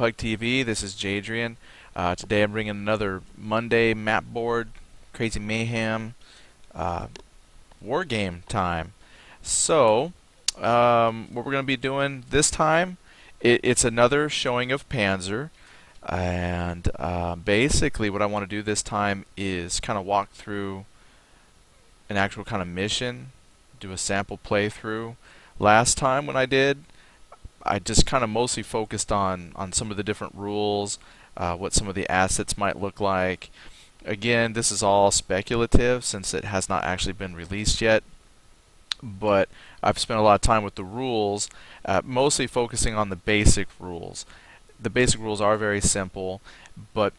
Pug TV. This is Jadrian. Today I'm bringing another Monday Mapboard, Crazy Mayhem, war game time. So, what we're going to be doing this time, it's another showing of Panzer. And basically what I want to do this time is kind of walk through an actual kind of mission, do a sample playthrough. Last time when I did, I just kind of mostly focused on some of the different rules, what some of the assets might look like. Again, this is all speculative since it has not actually been released yet, but I've spent a lot of time with the rules, mostly focusing on the basic rules. The basic rules are very simple, but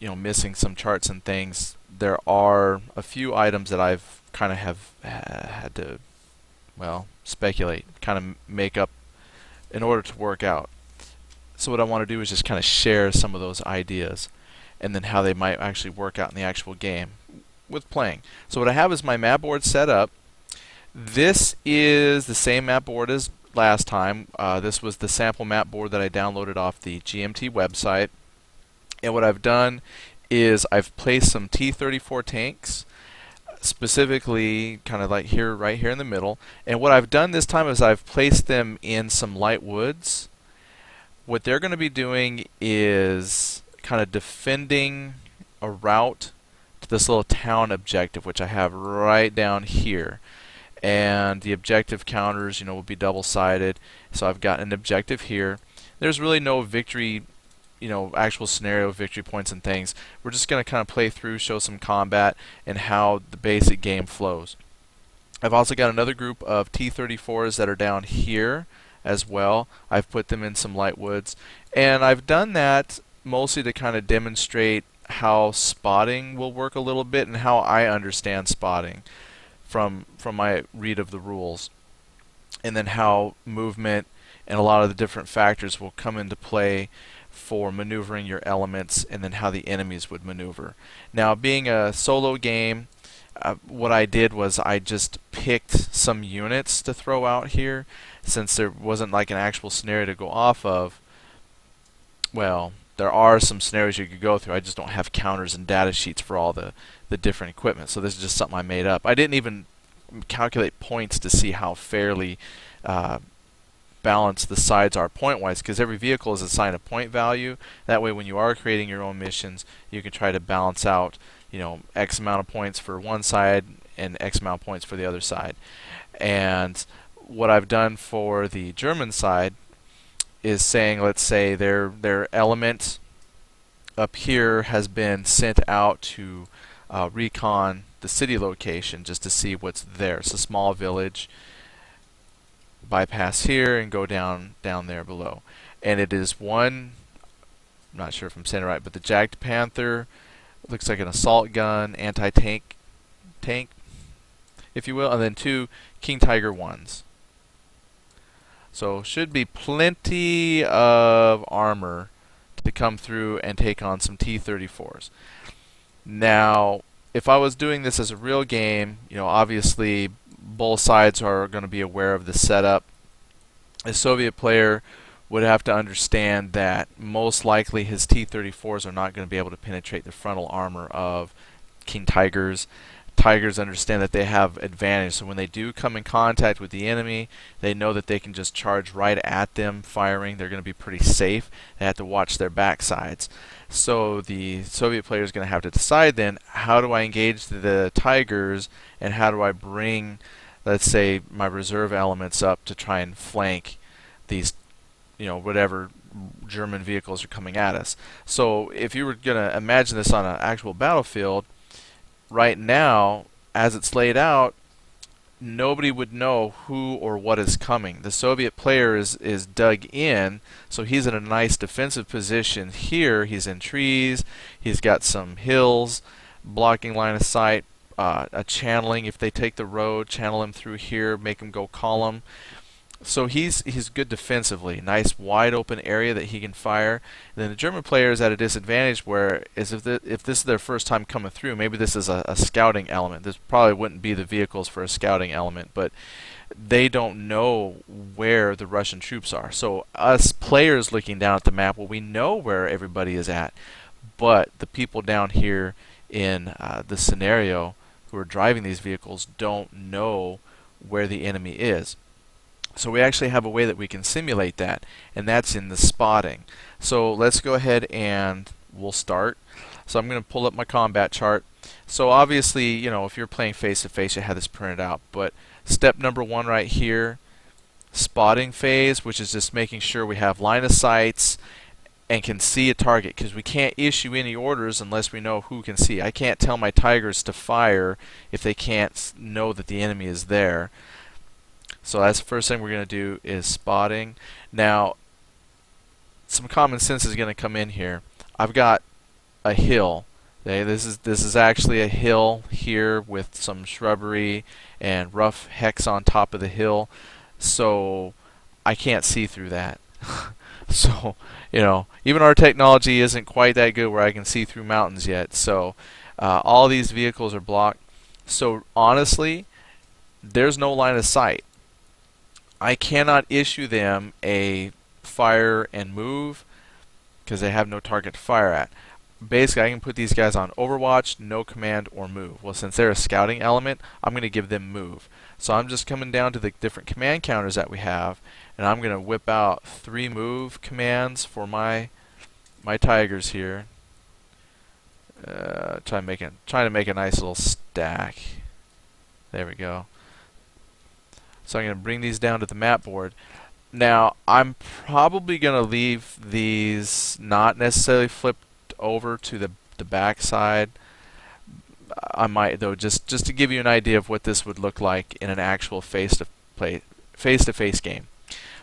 missing some charts and things. There are a few items that I've kind of had to, well, speculate, kind of make up in order to work out. So what I want to do is just kind of share some of those ideas and then how they might actually work out in the actual game with playing. So what I have is my map board set up. This is the same map board as last time. This was the sample map board that I downloaded off the GMT website. And what I've done is I've placed some T-34 tanks, specifically kind of like here, right here in the middle. And what I've done this time is I've placed them in some light woods. What they're going to be doing is kind of defending a route to this little town objective, which I have right down here. And the objective counters, will be double-sided. So I've got an objective here. There's really no victory, actual scenario victory points and things. We're just going to kind of play through, show some combat, and how the basic game flows. I've also got another group of T-34s that are down here as well. I've put them in some light woods. And I've done that mostly to kind of demonstrate how spotting will work a little bit and how I understand spotting from my read of the rules, and then how movement and a lot of the different factors will come into play for maneuvering your elements, and then how the enemies would maneuver. Now, being a solo game, what I did was I just picked some units to throw out here, since there wasn't like an actual scenario to go off of. Well, there are some scenarios you could go through. I just don't have counters and data sheets for all the different equipment. So this is just something I made up. I didn't even calculate points to see how fairly balanced the sides are point-wise, because every vehicle is assigned a point value. That way when you are creating your own missions, you can try to balance out X amount of points for one side and X amount of points for the other side. And what I've done for the German side is saying, let's say their element up here has been sent out to recon the city location just to see what's there. It's a small village. Bypass here and go down there below. And it is one, I'm not sure if I'm saying it right, but the Jagged Panther, looks like an assault gun, anti-tank tank, if you will, and then two King Tiger 1s. So should be plenty of armor to come through and take on some T-34s. Now, if I was doing this as a real game, obviously both sides are going to be aware of the setup. A Soviet player would have to understand that most likely his T-34s are not going to be able to penetrate the frontal armor of King Tigers. Tigers understand that they have advantage, so when they do come in contact with the enemy, they know that they can just charge right at them firing. They're going to be pretty safe. They have to watch their backsides. So the Soviet player is going to have to decide then, how do I engage the Tigers, and how do I bring, let's say, my reserve elements up to try and flank these, whatever German vehicles are coming at us. So if you were going to imagine this on an actual battlefield, right now, as it's laid out, nobody would know who or what is coming. The Soviet player is dug in, so he's in a nice defensive position here. He's in trees, he's got some hills, blocking line of sight, a channeling. If they take the road, channel him through here, make him go column. So he's good defensively. Nice wide open area that he can fire. And then the German player is at a disadvantage, where if this is their first time coming through, maybe this is a scouting element. This probably wouldn't be the vehicles for a scouting element, but they don't know where the Russian troops are. So us players looking down at the map, well, we know where everybody is at, but the people down here in the scenario who are driving these vehicles don't know where the enemy is. So we actually have a way that we can simulate that, and that's in the spotting. So let's go ahead and we'll start. So I'm going to pull up my combat chart. So obviously, you know, if you're playing face-to-face, you have this printed out. But step number 1 right here, spotting phase, which is just making sure we have line of sights and can see a target, because we can't issue any orders unless we know who can see. I can't tell my Tigers to fire if they can't know that the enemy is there. So that's the first thing we're going to do is spotting. Now, some common sense is going to come in here. I've got a hill. Okay, this is actually a hill here with some shrubbery and rough hex on top of the hill, so I can't see through that. So, you know, even our technology isn't quite that good where I can see through mountains yet. So all these vehicles are blocked. So honestly, there's no line of sight. I cannot issue them a fire and move because they have no target to fire at. Basically, I can put these guys on Overwatch, no command, or move. Well, since they're a scouting element, I'm going to give them move. So I'm just coming down to the different command counters that we have, and I'm going to whip out 3 move commands for my Tigers here. Trying to make a nice little stack. There we go. So I'm going to bring these down to the map board. Now, I'm probably going to leave these not necessarily flipped over to the back side. I might, though, just to give you an idea of what this would look like in an actual face-to-face game.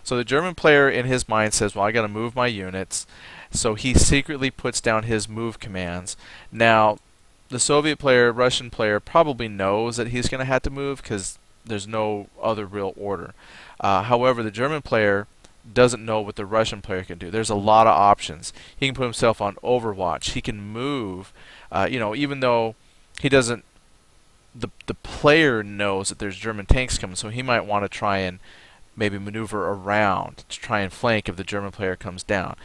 So the German player in his mind says, well, I got to move my units. So he secretly puts down his move commands. Now, the Soviet player, Russian player, probably knows that he's going to have to move because there's no other real order. However, the German player doesn't know what the Russian player can do. There's a lot of options. He can put himself on Overwatch. He can move. You know, even though he doesn't, the player knows that there's German tanks coming, so he might want to try and maybe maneuver around to try and flank if the German player comes down.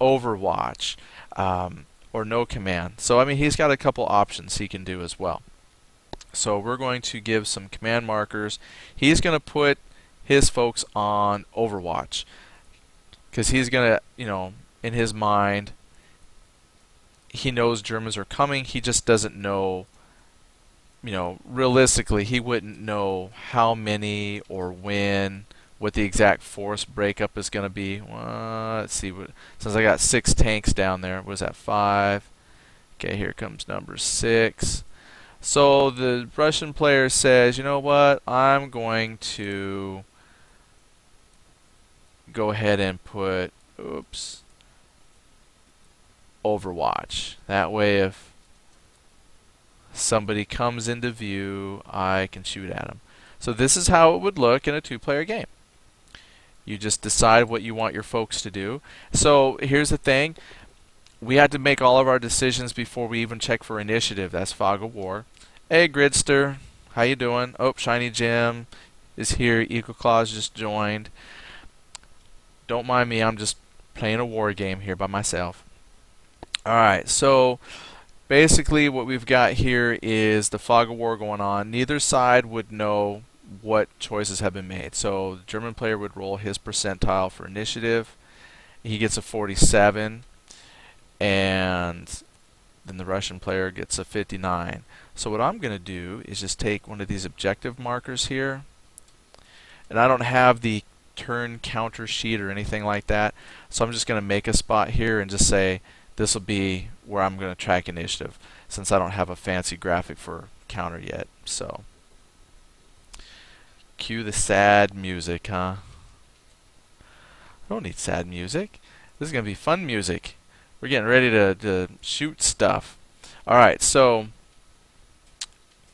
Overwatch or no command. So I mean, he's got a couple options he can do as well. So we're going to give some command markers. He's going to put his folks on Overwatch because he's going to, you know, in his mind, he knows Germans are coming. He just doesn't know, you know, realistically, he wouldn't know how many or when, what the exact force breakup is going to be. Well, let's see. Since I got 6 tanks down there, what is that, 5? Okay, here comes number 6. So the Russian player says, you know what, I'm going to go ahead and put, Overwatch. That way if somebody comes into view, I can shoot at them. So this is how it would look in a 2-player game. You just decide what you want your folks to do. So here's the thing. We had to make all of our decisions before we even check for initiative. That's Fog of War. Hey, Gridster. How you doing? Oh, Shiny Jim is here. Eagle Claws just joined. Don't mind me. I'm just playing a war game here by myself. Alright, so basically what we've got here is the Fog of War going on. Neither side would know what choices have been made. So the German player would roll his percentile for initiative. He gets a 47. And then the Russian player gets a 59. So what I'm going to do is just take one of these objective markers here. And I don't have the turn counter sheet or anything like that. So I'm just going to make a spot here and just say this will be where I'm going to track initiative, since I don't have a fancy graphic for counter yet. So cue the sad music, huh? I don't need sad music. This is going to be fun music. We're getting ready to shoot stuff. Alright, so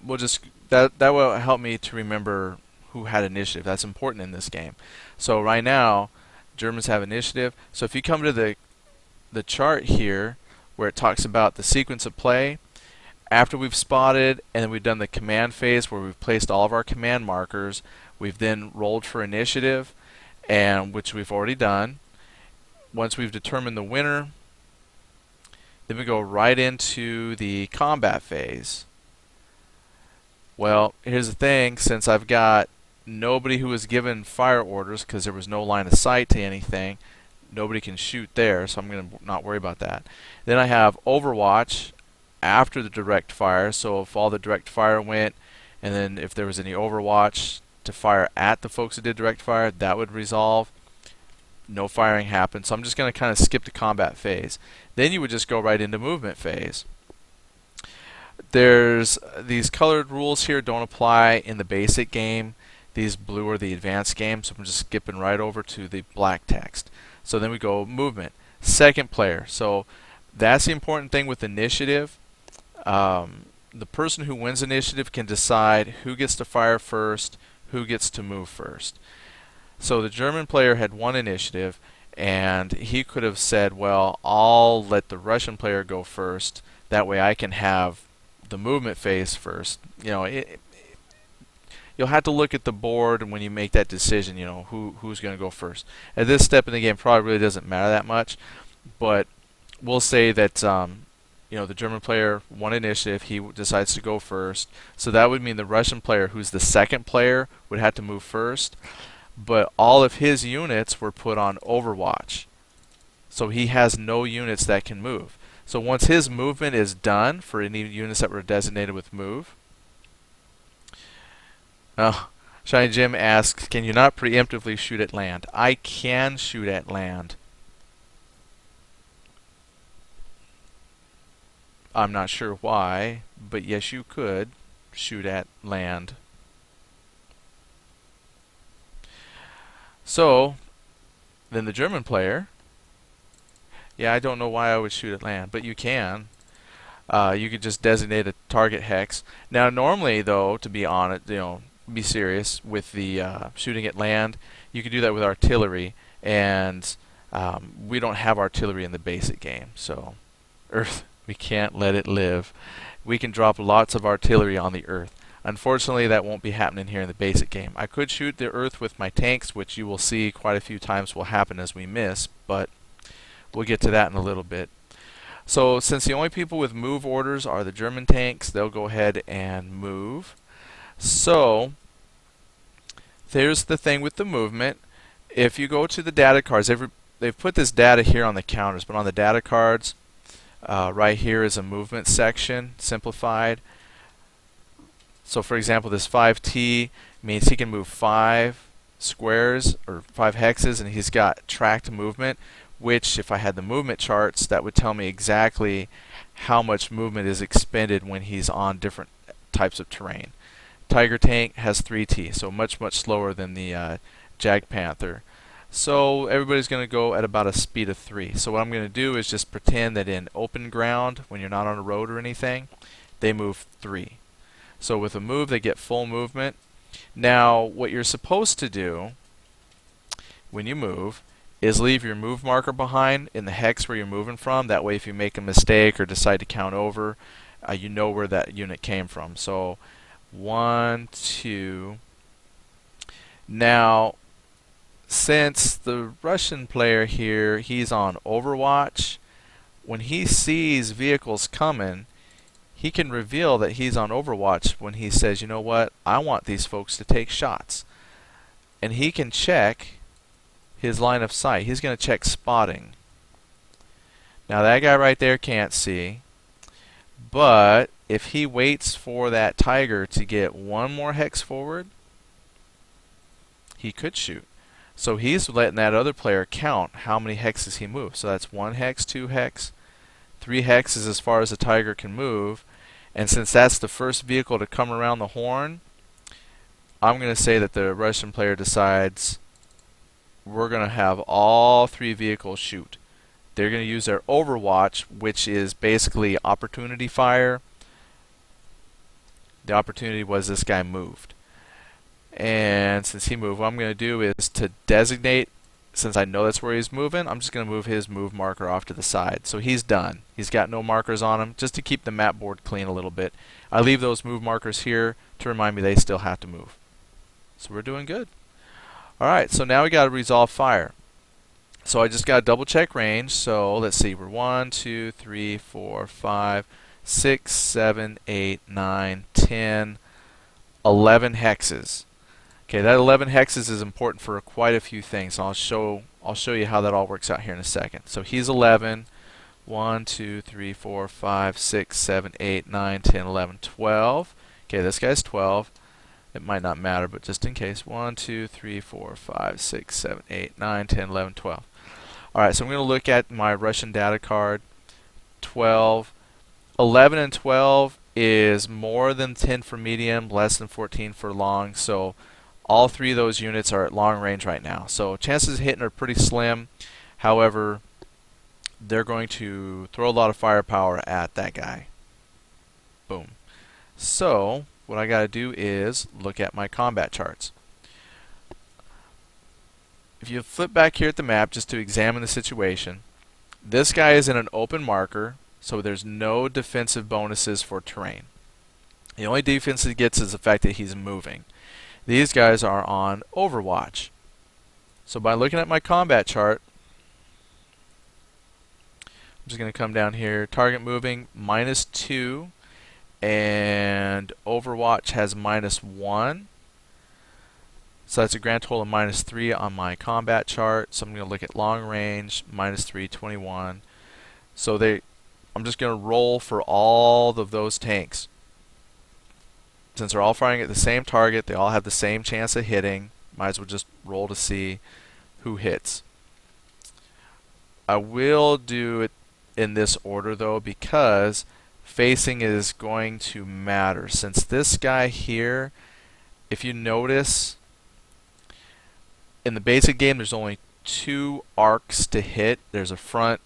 we'll just that will help me to remember who had initiative. That's important in this game. So right now, Germans have initiative. So if you come to the chart here where it talks about the sequence of play, after we've spotted and then we've done the command phase where we've placed all of our command markers, We've then rolled for initiative, and which we've already done. Once we've determined the winner, then we go right into the combat phase. Well, here's the thing, since I've got nobody who was given fire orders because there was no line of sight to anything, nobody can shoot there, so I'm going to not worry about that. Then I have Overwatch after the direct fire, so if all the direct fire went, and then if there was any Overwatch to fire at the folks who did direct fire, that would resolve. No firing happened, so I'm just going to kind of skip the combat phase. Then you would just go right into movement phase. There's these colored rules here don't apply in the basic game. These blue are the advanced game, so I'm just skipping right over to the black text. So then we go movement. Second player. So that's the important thing with initiative. The person who wins initiative can decide who gets to fire first, who gets to move first. So the German player had one initiative, and he could have said, well, I'll let the Russian player go first. That way I can have the movement phase first. You know, you'll have to look at the board when you make that decision, you know, who's going to go first. At this step in the game, probably really doesn't matter that much, but we'll say that you know, the German player won initiative, he decides to go first. So that would mean the Russian player, who's the second player, would have to move first, but all of his units were put on Overwatch. So he has no units that can move. So once his movement is done for any units that were designated with move. Shiny Jim asks, can you not preemptively shoot at land? I can shoot at land. I'm not sure why, but yes, you could shoot at land. So then the German player, yeah, I don't know why I would shoot at land, but you can. You could just designate a target hex. Now, normally, though, to be honest, you know, be serious with the shooting at land, you could do that with artillery, and we don't have artillery in the basic game, so Earth, we can't let it live. We can drop lots of artillery on the Earth. Unfortunately, that won't be happening here in the basic game. I could shoot the Earth with my tanks, which you will see quite a few times will happen as we miss, but we'll get to that in a little bit. So since the only people with move orders are the German tanks, they'll go ahead and move. So there's the thing with the movement. If you go to the data cards, they've put this data here on the counters, but on the data cards, right here is a movement section, simplified. So for example, this 5T means he can move 5 squares or 5 hexes, and he's got tracked movement, which if I had the movement charts, that would tell me exactly how much movement is expended when he's on different types of terrain. Tiger tank has 3T, so much slower than the Jag Panther. So everybody's going to go at about a speed of 3. So what I'm going to do is just pretend that in open ground, when you're not on a road or anything, they move 3. So with a move, they get full movement. Now, what you're supposed to do when you move is leave your move marker behind in the hex where you're moving from. That way, if you make a mistake or decide to count over, you know where that unit came from. So 1, 2. Now, since the Russian player here, he's on Overwatch, when he sees vehicles coming, he can reveal that he's on Overwatch when he says, you know what, I want these folks to take shots. And he can check his line of sight. He's going to check spotting. Now that guy right there can't see, but if he waits for that Tiger to get one more hex forward, he could shoot. So he's letting that other player count how many hexes he moves. So that's 1 hex, 2 hex, 3 hexes as far as the Tiger can move. And since that's the first vehicle to come around the horn, I'm going to say that the Russian player decides we're going to have all 3 vehicles shoot. They're going to use their Overwatch, which is basically opportunity fire. The opportunity was this guy moved. And since he moved, what I'm going to do is to designate, since I know that's where he's moving, I'm just going to move his move marker off to the side. So he's done. He's got no markers on him, just to keep the map board clean a little bit. I leave those move markers here to remind me they still have to move. So we're doing good. Alright, so now we got to resolve fire. So I just got to double check range. So let's see, we're 1, 2, 3, 4, 5, 6, 7, 8, 9, 10, 11 hexes. Okay, that 11 hexes is important for quite a few things. So I'll show you how that all works out here in a second. So he's 11. 1, 2, 3, 4, 5, 6, 7, 8, 9, 10, 11, 12. Okay, this guy's 12. It might not matter, but just in case. 1, 2, 3, 4, 5, 6, 7, 8, 9, 10, 11, 12. Alright, so I'm going to look at my Russian data card. 12. 11 and 12 is more than 10 for medium, less than 14 for long. So all three of those units are at long range right now. So chances of hitting are pretty slim. However, they're going to throw a lot of firepower at that guy. Boom. So what I got to do is look at my combat charts. If you flip back here at the map just to examine the situation, this guy is in an open marker, so there's no defensive bonuses for terrain. The only defense he gets is the fact that he's moving. These guys are on Overwatch. So by looking at my combat chart, I'm just going to come down here, target moving -2, and Overwatch has -1. So that's a grand total of -3 on my combat chart. So I'm going to look at long range, -3, 21. So I'm just going to roll for all of those tanks. Since they're all firing at the same target, they all have the same chance of hitting. Might as well just roll to see who hits. I will do it in this order though, because facing is going to matter. Since this guy here, if you notice, in the basic game there's only 2 arcs to hit. There's a front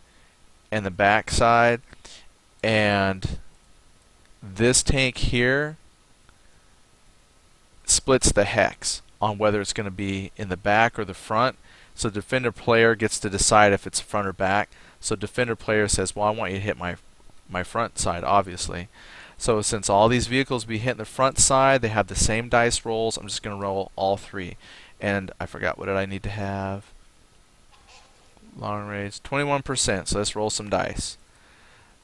and the back side, and this tank here splits the hex on whether it's going to be in the back or the front. So defender player gets to decide if it's front or back. So defender player says, well, I want you to hit my front side, obviously. So since all these vehicles be hitting the front side, they have the same dice rolls. I'm just going to roll all 3. And I forgot, what did I need to have? Long range, 21%. So let's roll some dice.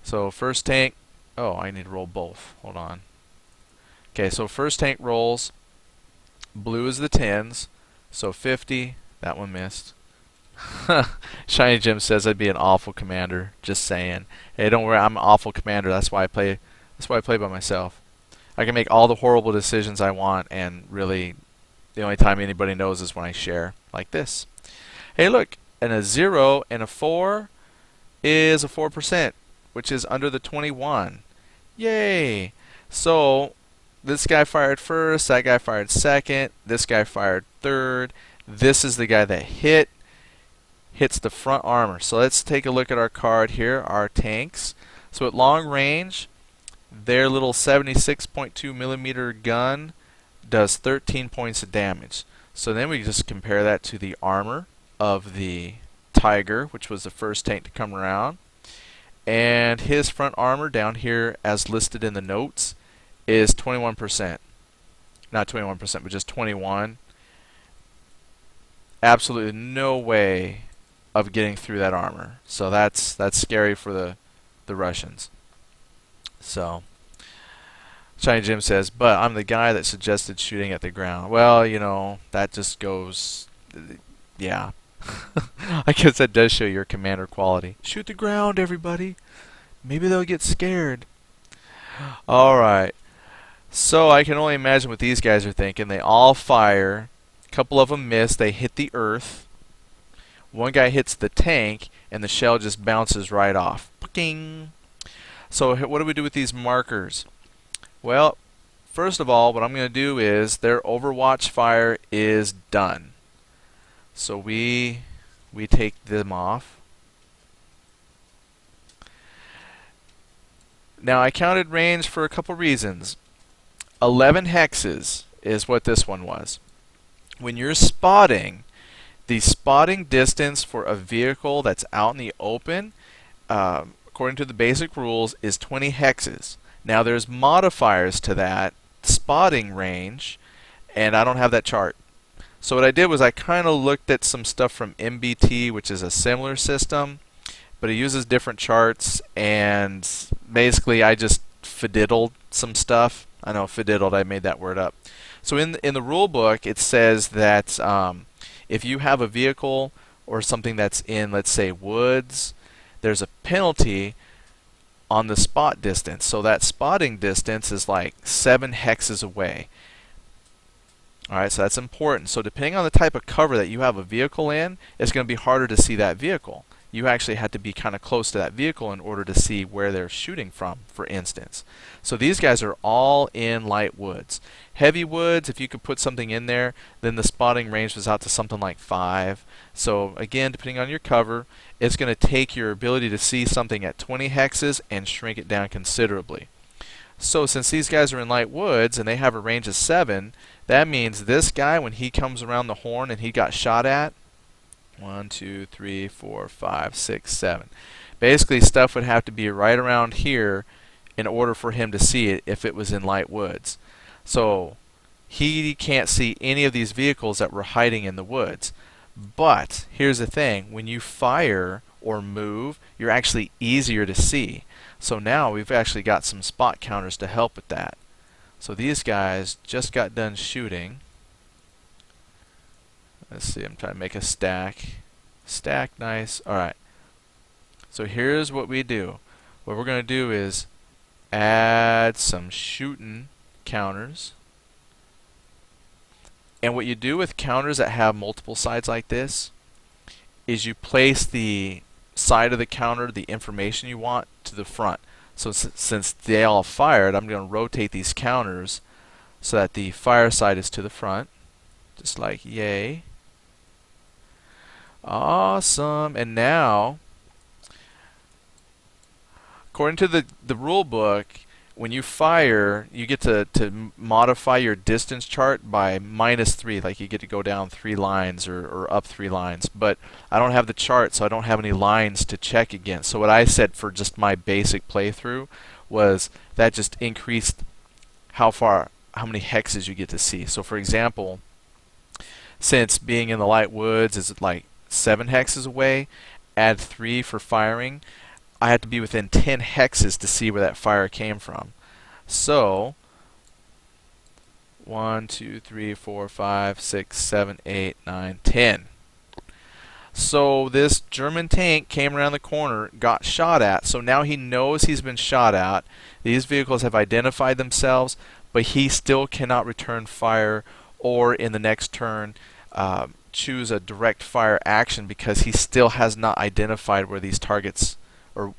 So first tank, oh, I need to roll both. Hold on. Okay, so first tank rolls. Blue is the 10s. So 50. That one missed. Shiny Jim says I'd be an awful commander. Just saying. Hey, don't worry, I'm an awful commander. That's why I play by myself. I can make all the horrible decisions I want, and really the only time anybody knows is when I share like this. Hey, look, and a 0 and a 4 is a 4%, which is under the 21. Yay! So this guy fired first, that guy fired second, this guy fired third. This is the guy that hits the front armor. So let's take a look at our card here, our tanks. So at long range, their little 76.2 millimeter gun does 13 points of damage. So then we just compare that to the armor of the Tiger, which was the first tank to come around. And his front armor down here, as listed in the notes, is 21%. Not 21%, but just 21. Absolutely no way of getting through that armor. So that's scary for the Russians. So Shiny Jim says, but I'm the guy that suggested shooting at the ground. Well, you know, that just goes, yeah. I guess that does show your commander quality. Shoot the ground, everybody. Maybe they'll get scared. Alright. So I can only imagine what these guys are thinking. They all fire. A couple of them miss. They hit the earth. One guy hits the tank, and the shell just bounces right off. Ping. So what do we do with these markers? Well, first of all, what I'm going to do is their Overwatch fire is done. So we take them off. Now I counted range for a couple reasons. 11 hexes is what this one was. When you're spotting, the spotting distance for a vehicle that's out in the open, according to the basic rules, is 20 hexes. Now there's modifiers to that spotting range, and I don't have that chart. So what I did was I kind of looked at some stuff from MBT, which is a similar system, but it uses different charts, and basically I just fiddled some stuff. I know fiddled, I made that word up. So in the rule book it says that if you have a vehicle or something that's in, let's say, woods, there's a penalty on the spot distance. So that spotting distance is like 7 hexes away. Alright, so that's important. So depending on the type of cover that you have a vehicle in, it's going to be harder to see that vehicle. You actually have to be kind of close to that vehicle in order to see where they're shooting from, for instance. So these guys are all in light woods. Heavy woods, if you could put something in there, then the spotting range was out to something like 5. So again, depending on your cover, it's going to take your ability to see something at 20 hexes and shrink it down considerably. So since these guys are in light woods and they have a range of 7, that means this guy, when he comes around the horn and he got shot at, 1, 2, 3, 4, 5, 6, 7. Basically, stuff would have to be right around here in order for him to see it if it was in light woods. So he can't see any of these vehicles that were hiding in the woods. But here's the thing, when you fire or move, you're actually easier to see. So now we've actually got some spot counters to help with that. So these guys just got done shooting. Let's see, I'm trying to make a stack. Stack, nice. Alright. So here's what we do. What we're going to do is add some shooting counters. And what you do with counters that have multiple sides like this is you place the side of the counter, the information you want, to the front. So since they all fired, I'm going to rotate these counters so that the fire side is to the front. Just like yay. Awesome. And now, according to the rule book, when you fire, you get to modify your distance chart by -3. Like you get to go down 3 lines or up 3 lines. But I don't have the chart, so I don't have any lines to check against. So what I said for just my basic playthrough was that just increased how many hexes you get to see. So for example, since being in the light woods is like 7 hexes away, add 3 for firing, I had to be within 10 hexes to see where that fire came from. So 1, 2, 3, 4, 5, 6, 7, 8, 9, 10. So this German tank came around the corner, got shot at, so now he knows he's been shot at. These vehicles have identified themselves, but he still cannot return fire or in the next turn choose a direct fire action because he still has not identified where these targets, or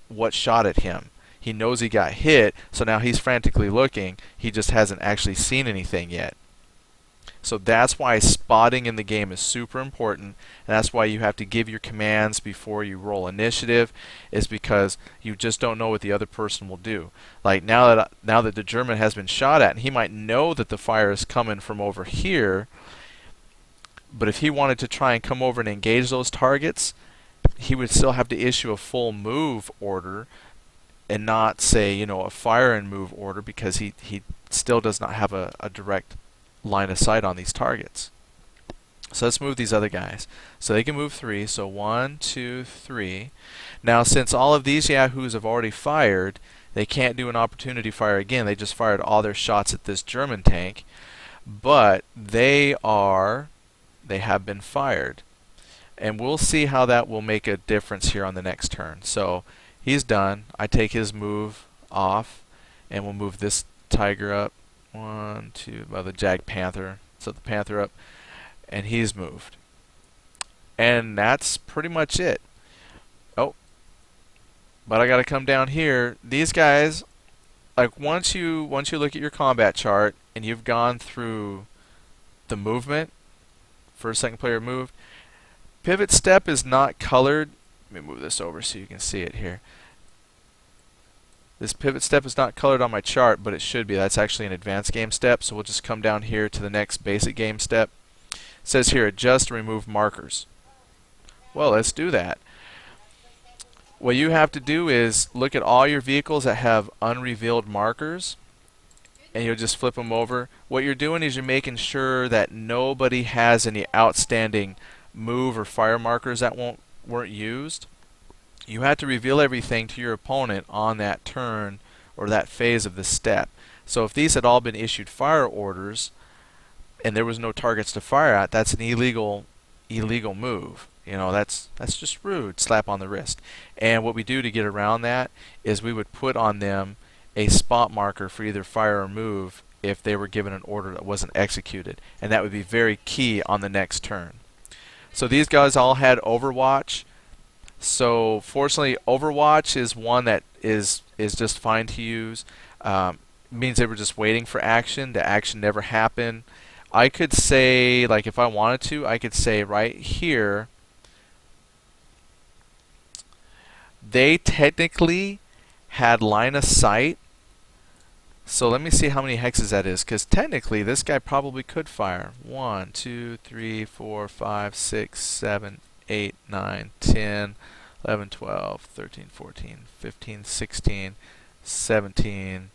what shot at him. He knows he got hit, so now he's frantically looking. He just hasn't actually seen anything yet. So that's why spotting in the game is super important, and that's why you have to give your commands before you roll initiative, is because you just don't know what the other person will do. Like now that the German has been shot at, and he might know that the fire is coming from over here, but if he wanted to try and come over and engage those targets, he would still have to issue a full move order and not say, a fire and move order, because he still does not have a direct line of sight on these targets. So let's move these other guys. So they can move 3. So 1, 2, 3. Now since all of these yahoos have already fired, they can't do an opportunity fire again. They just fired all their shots at this German tank. But they have been fired. And we'll see how that will make a difference here on the next turn. So he's done. I take his move off, and we'll move this tiger up. 1, 2, well, the Jag Panther. So the Panther up, and he's moved. And that's pretty much it. Oh, but I got to come down here. These guys, like once you look at your combat chart and you've gone through the movement, first, second player moved. Pivot step is not colored. Let me move this over so you can see it here. This pivot step is not colored on my chart, but it should be. That's actually an advanced game step, so we'll just come down here to the next basic game step. It says here, adjust and remove markers. Well, let's do that. What you have to do is look at all your vehicles that have unrevealed markers, and you'll just flip them over. What you're doing is you're making sure that nobody has any outstanding move or fire markers that weren't used. You have to reveal everything to your opponent on that turn or that phase of the step. So if these had all been issued fire orders and there was no targets to fire at, that's an illegal move. You know, that's just rude. Slap on the wrist. And what we do to get around that is we would put on them a spot marker for either fire or move if they were given an order that wasn't executed, and that would be very key on the next turn. So these guys all had Overwatch. So fortunately, Overwatch is one that is just fine to use. Means they were just waiting for action. The action never happened. I could say, like if I wanted to, I could say right here, they technically had line of sight. So let me see how many hexes that is, because technically this guy probably could fire. 1, 2, 3, 4, 5, 6, 7, 8, 9, 10, 11, 12, 13, 14, 15, 16, 17,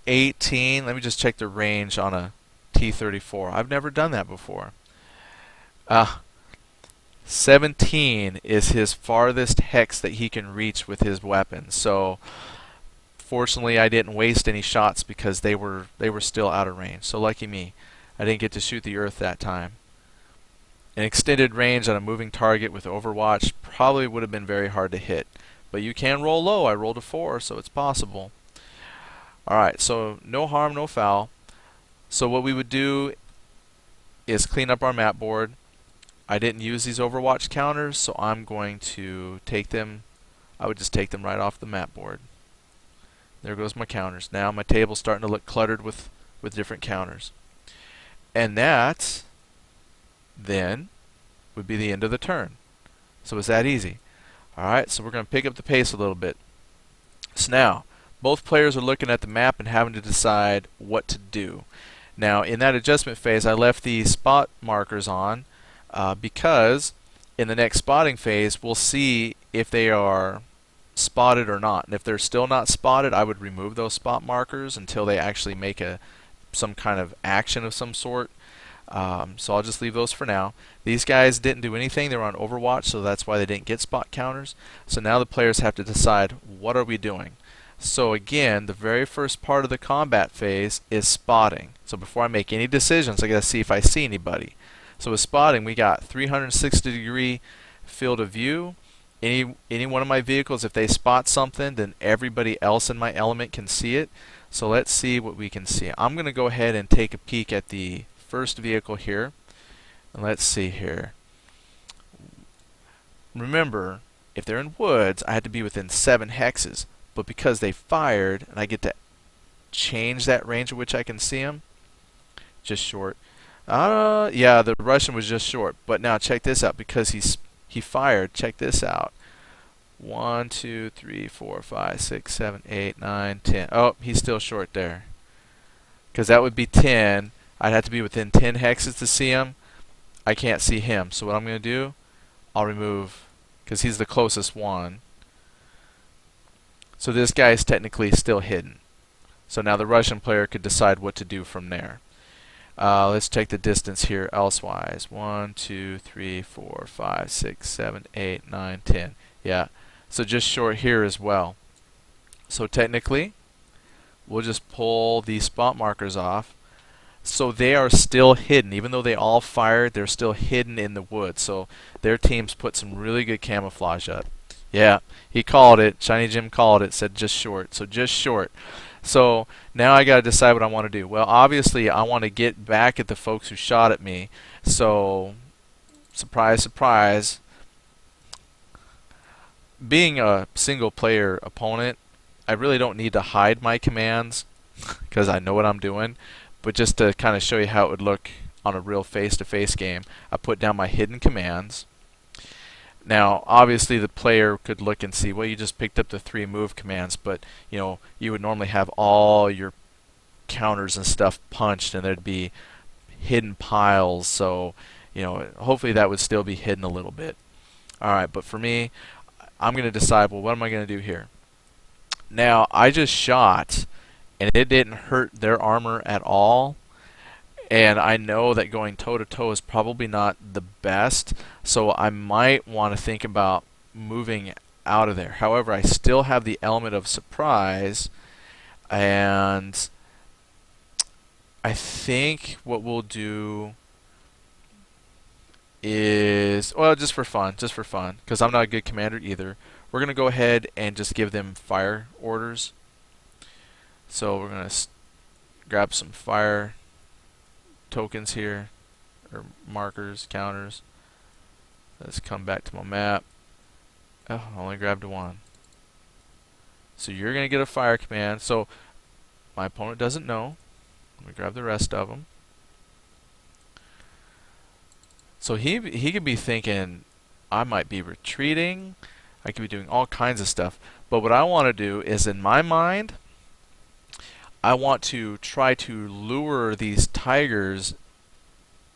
18. Let me just check the range on a T-34. I've never done that before. 17 is his farthest hex that he can reach with his weapon. So fortunately I didn't waste any shots because they were still out of range. So lucky me, I didn't get to shoot the earth that time. An extended range on a moving target with Overwatch probably would have been very hard to hit. But you can roll low. I rolled a 4, so it's possible. Alright, so no harm, no foul. So what we would do is clean up our map board. I didn't use these Overwatch counters, so I'm going to take them. I would just take them right off the map board. There goes my counters. Now my table's starting to look cluttered with different counters. And that then would be the end of the turn. So it's that easy. Alright, so we're going to pick up the pace a little bit. So now, both players are looking at the map and having to decide what to do. Now, in that adjustment phase, I left the spot markers on because in the next spotting phase, we'll see if they are spotted or not. And if they're still not spotted, I would remove those spot markers until they actually make some kind of action of some sort. So I'll just leave those for now. These guys didn't do anything. They were on Overwatch, so that's why they didn't get spot counters. So now the players have to decide, what are we doing? So again, the very first part of the combat phase is spotting. So before I make any decisions, I got to see if I see anybody. So with spotting, we got 360-degree field of view. Any one of my vehicles, if they spot something, then everybody else in my element can see it. So let's see what we can see. I'm going to go ahead and take a peek at the first vehicle here. And let's see here. Remember, if they're in woods, I had to be within 7 hexes. But because they fired, and I get to change that range at which I can see them, just short. Yeah, the Russian was just short. But now check this out. Because he fired, check this out. 1, 2, 3, 4, 5, 6, 7, 8, 9, 10. Oh, he's still short there. Because that would be 10. I'd have to be within 10 hexes to see him. I can't see him. So what I'm going to do, I'll remove, because he's the closest one. So this guy is technically still hidden. So now the Russian player could decide what to do from there. Let's check the distance here elsewise. 1, 2, 3, 4, 5, 6, 7, 8, 9, 10. Yeah, so just short here as well. So technically, we'll just pull these spot markers off. So they are still hidden. Even though they all fired, they're still hidden in the woods. So their teams put some really good camouflage up. Yeah, he called it. Shiny Jim called it. Said just short. So just short. So now I got to decide what I want to do. Well, obviously I want to get back at the folks who shot at me. So surprise, surprise. Being a single player opponent, I really don't need to hide my commands because I know what I'm doing. But just to kind of show you how it would look on a real face-to-face game, I put down my hidden commands. Now, obviously, the player could look and see, well, you just picked up the 3 move commands, but you know, you would normally have all your counters and stuff punched, and there'd be hidden piles. So, you know, hopefully that would still be hidden a little bit. All right, but for me, I'm going to decide, well, what am I going to do here? Now, I just shot and it didn't hurt their armor at all. And I know that going toe to toe is probably not the best, so I might want to think about moving out of there. However, I still have the element of surprise, and I think what we'll do is, well, just for fun, because I'm not a good commander either, we're going to go ahead and just give them fire orders. So we're going to grab some fire tokens here, or markers, counters. Let's come back to my map. Oh, I only grabbed one. So you're going to get a fire command. So my opponent doesn't know. Let me grab the rest of them. So he could be thinking, I might be retreating. I could be doing all kinds of stuff. But what I want to do is, in my mind, I want to try to lure these tigers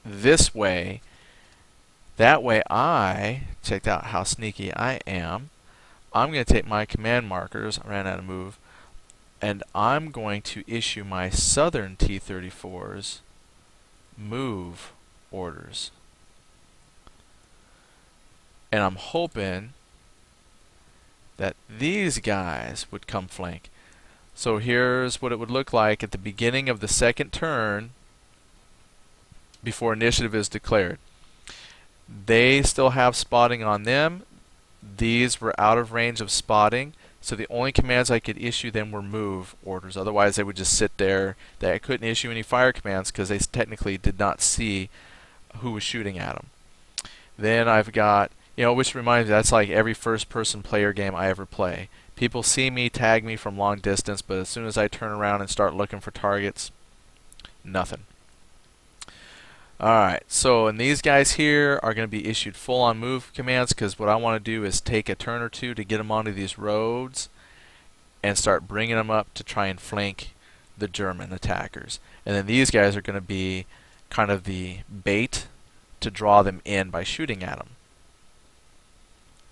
this way. That way checked out how sneaky I am. I'm going to take my command markers, I ran out of move, and I'm going to issue my southern T-34s move orders. And I'm hoping that these guys would come flank. So here's what it would look like at the beginning of the second turn before initiative is declared. They still have spotting on them. These were out of range of spotting, so the only commands I could issue them were move orders. Otherwise they would just sit there. I couldn't issue any fire commands because they technically did not see who was shooting at them. Then I've got, which reminds me, that's like every first-person player game I ever play. People see me, tag me from long distance, but as soon as I turn around and start looking for targets, nothing. Alright, so and these guys here are going to be issued full-on move commands, because what I want to do is take a turn or two to get them onto these roads and start bringing them up to try and flank the German attackers. And then these guys are going to be kind of the bait to draw them in by shooting at them.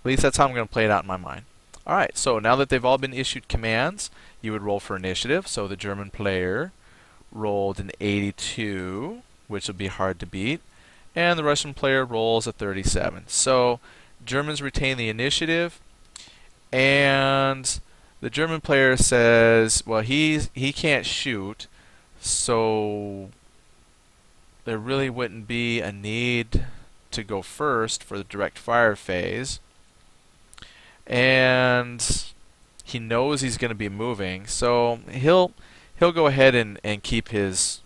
At least that's how I'm going to play it out in my mind. Alright, so now that they've all been issued commands, you would roll for initiative. So the German player rolled an 82, which would be hard to beat, and the Russian player rolls a 37. So Germans retain the initiative, and the German player says, well, he can't shoot, so there really wouldn't be a need to go first for the direct fire phase. And he knows he's going to be moving, so he'll go ahead and keep his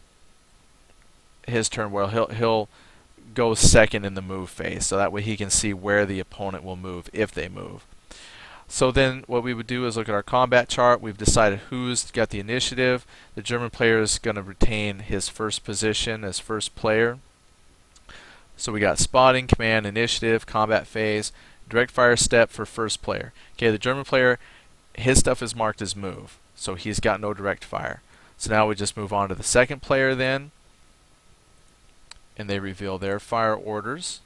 turn. Well, he'll go second in the move phase, so that way he can see where the opponent will move if they move. So then what we would do is look at our combat chart. We've decided who's got the initiative. The German player is going to retain his first position as first player. So we got spotting, command, initiative, combat phase, direct fire step for first player. Okay, the German player, his stuff is marked as move, so he's got no direct fire. So now we just move on to the second player then, and they reveal their fire orders.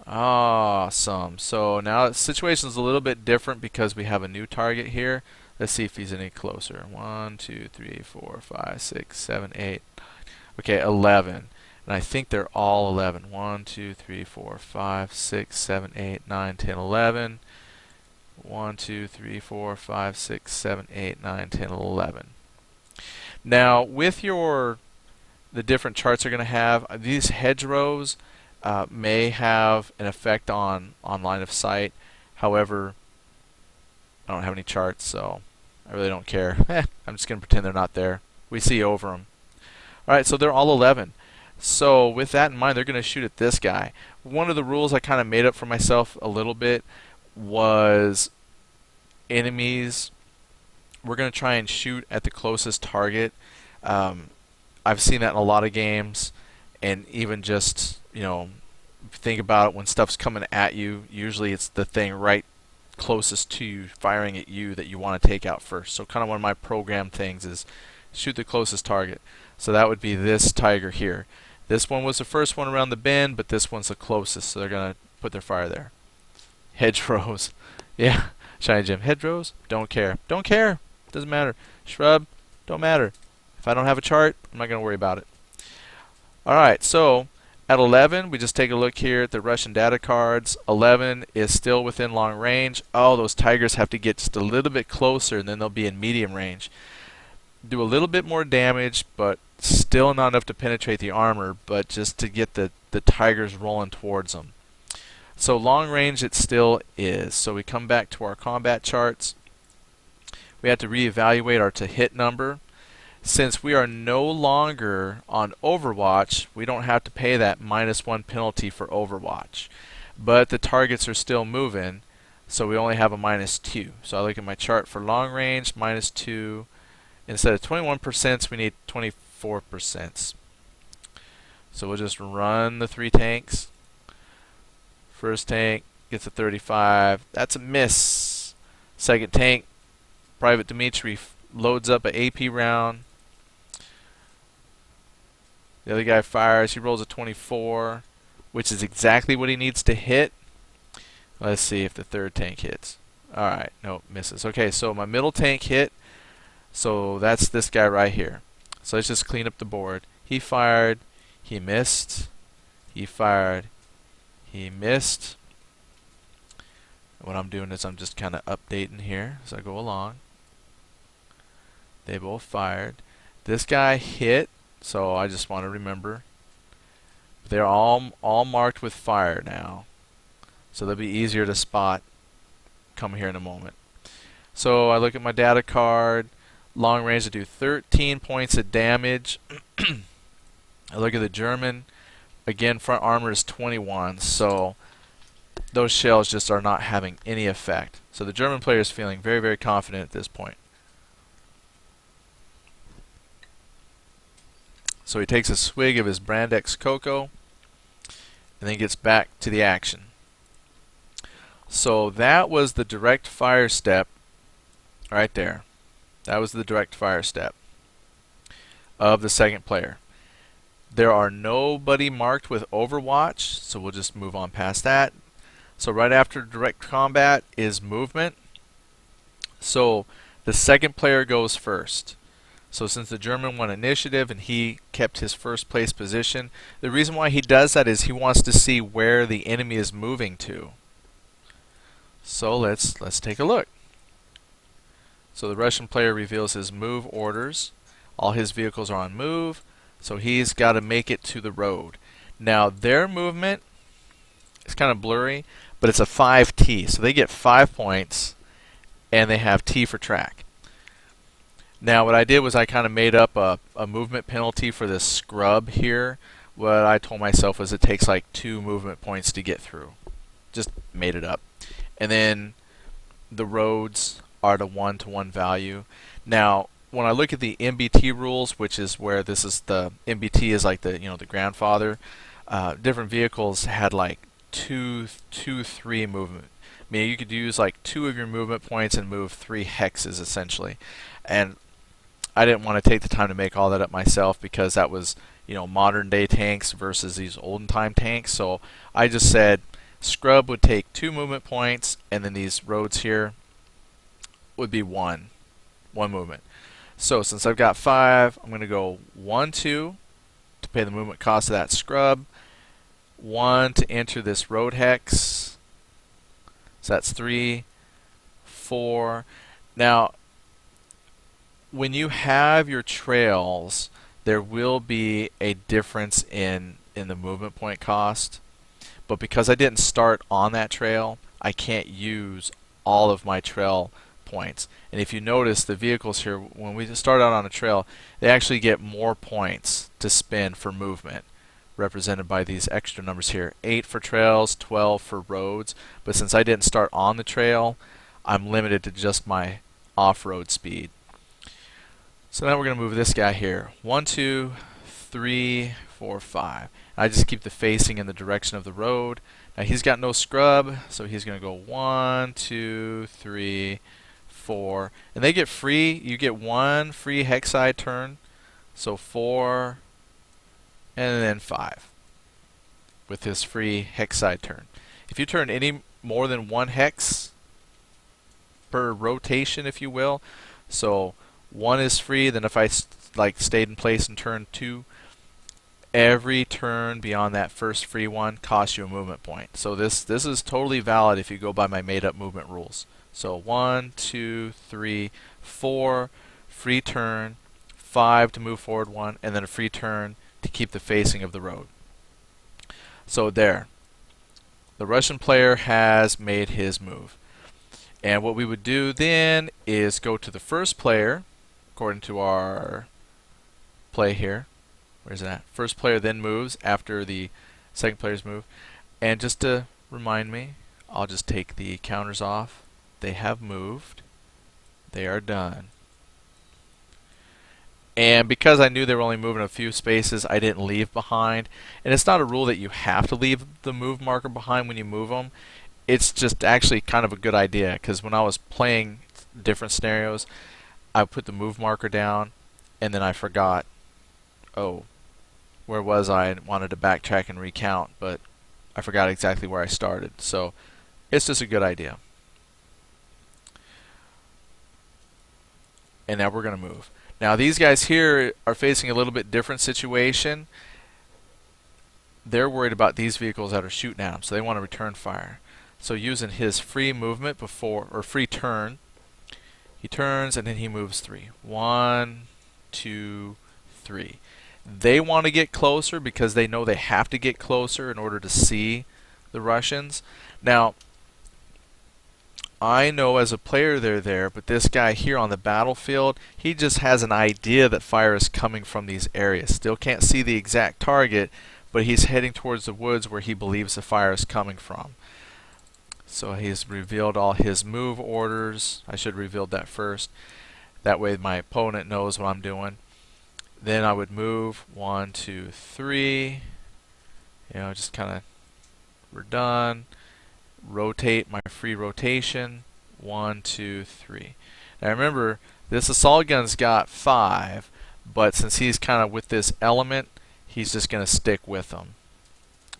Awesome. So now the situation's a little bit different because we have a new target here. Let's see if he's any closer. 1, 2, 3, 4, 5, 6, 7, 8, 9. Okay, 11. And I think they're all 11. 1, 2, 3, 4, 5, 6, 7, 8, 9, 10, 11. 1, 2, 3, 4, 5, 6, 7, 8, 9, 10, 11. Now, with the different charts are going to have, these hedgerows may have an effect on line of sight. However, I don't have any charts, so I really don't care. I'm just going to pretend they're not there. We see over them. Alright, so they're all 11. So with that in mind, they're going to shoot at this guy. One of the rules I kind of made up for myself a little bit was enemies, we're going to try and shoot at the closest target. I've seen that in a lot of games, and even just, think about it, when stuff's coming at you, usually it's the thing right closest to you, firing at you, that you want to take out first. So kind of one of my program things is shoot the closest target. So that would be this tiger here. This one was the first one around the bend, but this one's the closest, so they're going to put their fire there. Hedgerows. Yeah, Shiny Jim. Hedgerows? Don't care. Don't care. doesn't matter. Shrub, don't matter. If I don't have a chart, I'm not going to worry about it. Alright, so at 11, we just take a look here at the Russian data cards. 11 is still within long range. Oh, those tigers have to get just a little bit closer, and then they'll be in medium range. Do a little bit more damage, but still not enough to penetrate the armor, but just to get the tigers rolling towards them. So long range it still is. So we come back to our combat charts. We have to reevaluate our to hit number. Since we are no longer on Overwatch, we don't have to pay that -1 penalty for Overwatch. But the targets are still moving, so we only have a -2. So I look at my chart for long range, -2. Instead of 21%, we need 24%. So we'll just run the 3 tanks. First tank gets a 35. That's a miss. Second tank, Private Dimitri loads up an AP round. The other guy fires. He rolls a 24, which is exactly what he needs to hit. Let's see if the third tank hits. Alright, no, misses. Okay, so my middle tank hit. So that's this guy right here. So let's just clean up the board. He fired. He missed. He fired. He missed. What I'm doing is I'm just kind of updating here as I go along. They both fired. This guy hit, so I just want to remember. They're all marked with fire now. So they'll be easier to spot come here in a moment. So I look at my data card. Long range to do 13 points of damage. I look at the German. Again, front armor is 21, so those shells just are not having any effect. So the German player is feeling very, very confident at this point. So he takes a swig of his Brand X Cocoa and then gets back to the action. So that was the direct fire step right there. That was the direct fire step of the second player. There are nobody marked with Overwatch, so we'll just move on past that. So right after direct combat is movement. So the second player goes first. So since the German won initiative and he kept his first place position, the reason why he does that is he wants to see where the enemy is moving to. So let's take a look. So the Russian player reveals his move orders. All his vehicles are on move, so he's got to make it to the road. Now their movement is kind of blurry, but it's a 5T, so they get 5 points and they have T for track. Now what I did was I kind of made up a movement penalty for this scrub here. What I told myself was it takes like 2 movement points to get through. Just made it up. And then the roads are the 1-to-1 value. Now when I look at the MBT rules, which is where this is the MBT is like the the grandfather, different vehicles had like 2-3 movement. I mean, you could use like 2 of your movement points and move 3 hexes essentially. And I didn't want to take the time to make all that up myself because that was modern day tanks versus these olden time tanks. So I just said scrub would take 2 movement points, and then these roads here would be one movement. So since I've got 5, I'm going to go 1-2 to pay the movement cost of that scrub, 1 to enter this road hex, so that's 3, 4. Now when you have your trails, there will be a difference in the movement point cost, but because I didn't start on that trail, I can't use all of my trail points. And if you notice, the vehicles here, when we start out on a trail, they actually get more points to spend for movement, represented by these extra numbers here. 8 for trails, 12 for roads, but since I didn't start on the trail, I'm limited to just my off-road speed. So now we're going to move this guy here. 1, 2, 3, 4, 5. I just keep the facing in the direction of the road. Now he's got no scrub, so he's going to go 1, 2, 3, 4. And they get free. You get 1 free hexside turn. So 4 and then 5 with his free hexside turn. If you turn any more than 1 hex per rotation, if you will, So 1 is free. Then if I stayed in place in turn 2, every turn beyond that first free one costs you a movement point. So this is totally valid if you go by my made up movement rules. So 1, 2, 3, 4, free turn, 5 to move forward 1, and then a free turn to keep the facing of the road. So there. The Russian player has made his move. And what we would do then is go to the first player, according to our play here. Where's that? First player then moves after the second player's move. And just to remind me, I'll just take the counters off. They have moved. They are done. And because I knew they were only moving a few spaces, I didn't leave behind. And it's not a rule that you have to leave the move marker behind when you move them. It's just actually kind of a good idea, because when I was playing different scenarios, I put the move marker down and then I forgot, oh, where was I? I wanted to backtrack and recount, but I forgot exactly where I started. So it's just a good idea. And now we're going to move. Now these guys here are facing a little bit different situation. They're worried about these vehicles that are shooting at them, so they want to return fire. So using his free movement before, or free turn, he turns and then he moves 3. 1, 2, 3. They want to get closer because they know they have to get closer in order to see the Russians. Now, I know as a player they're there, but this guy here on the battlefield, he just has an idea that fire is coming from these areas. Still can't see the exact target, but he's heading towards the woods where he believes the fire is coming from. So he's revealed all his move orders. I should have revealed that first. That way my opponent knows what I'm doing. Then I would move 1, 2, 3. Just kind of, we're done. Rotate my free rotation. 1, 2, 3. Now remember, this assault gun's got 5, but since he's kind of with this element, he's just going to stick with them.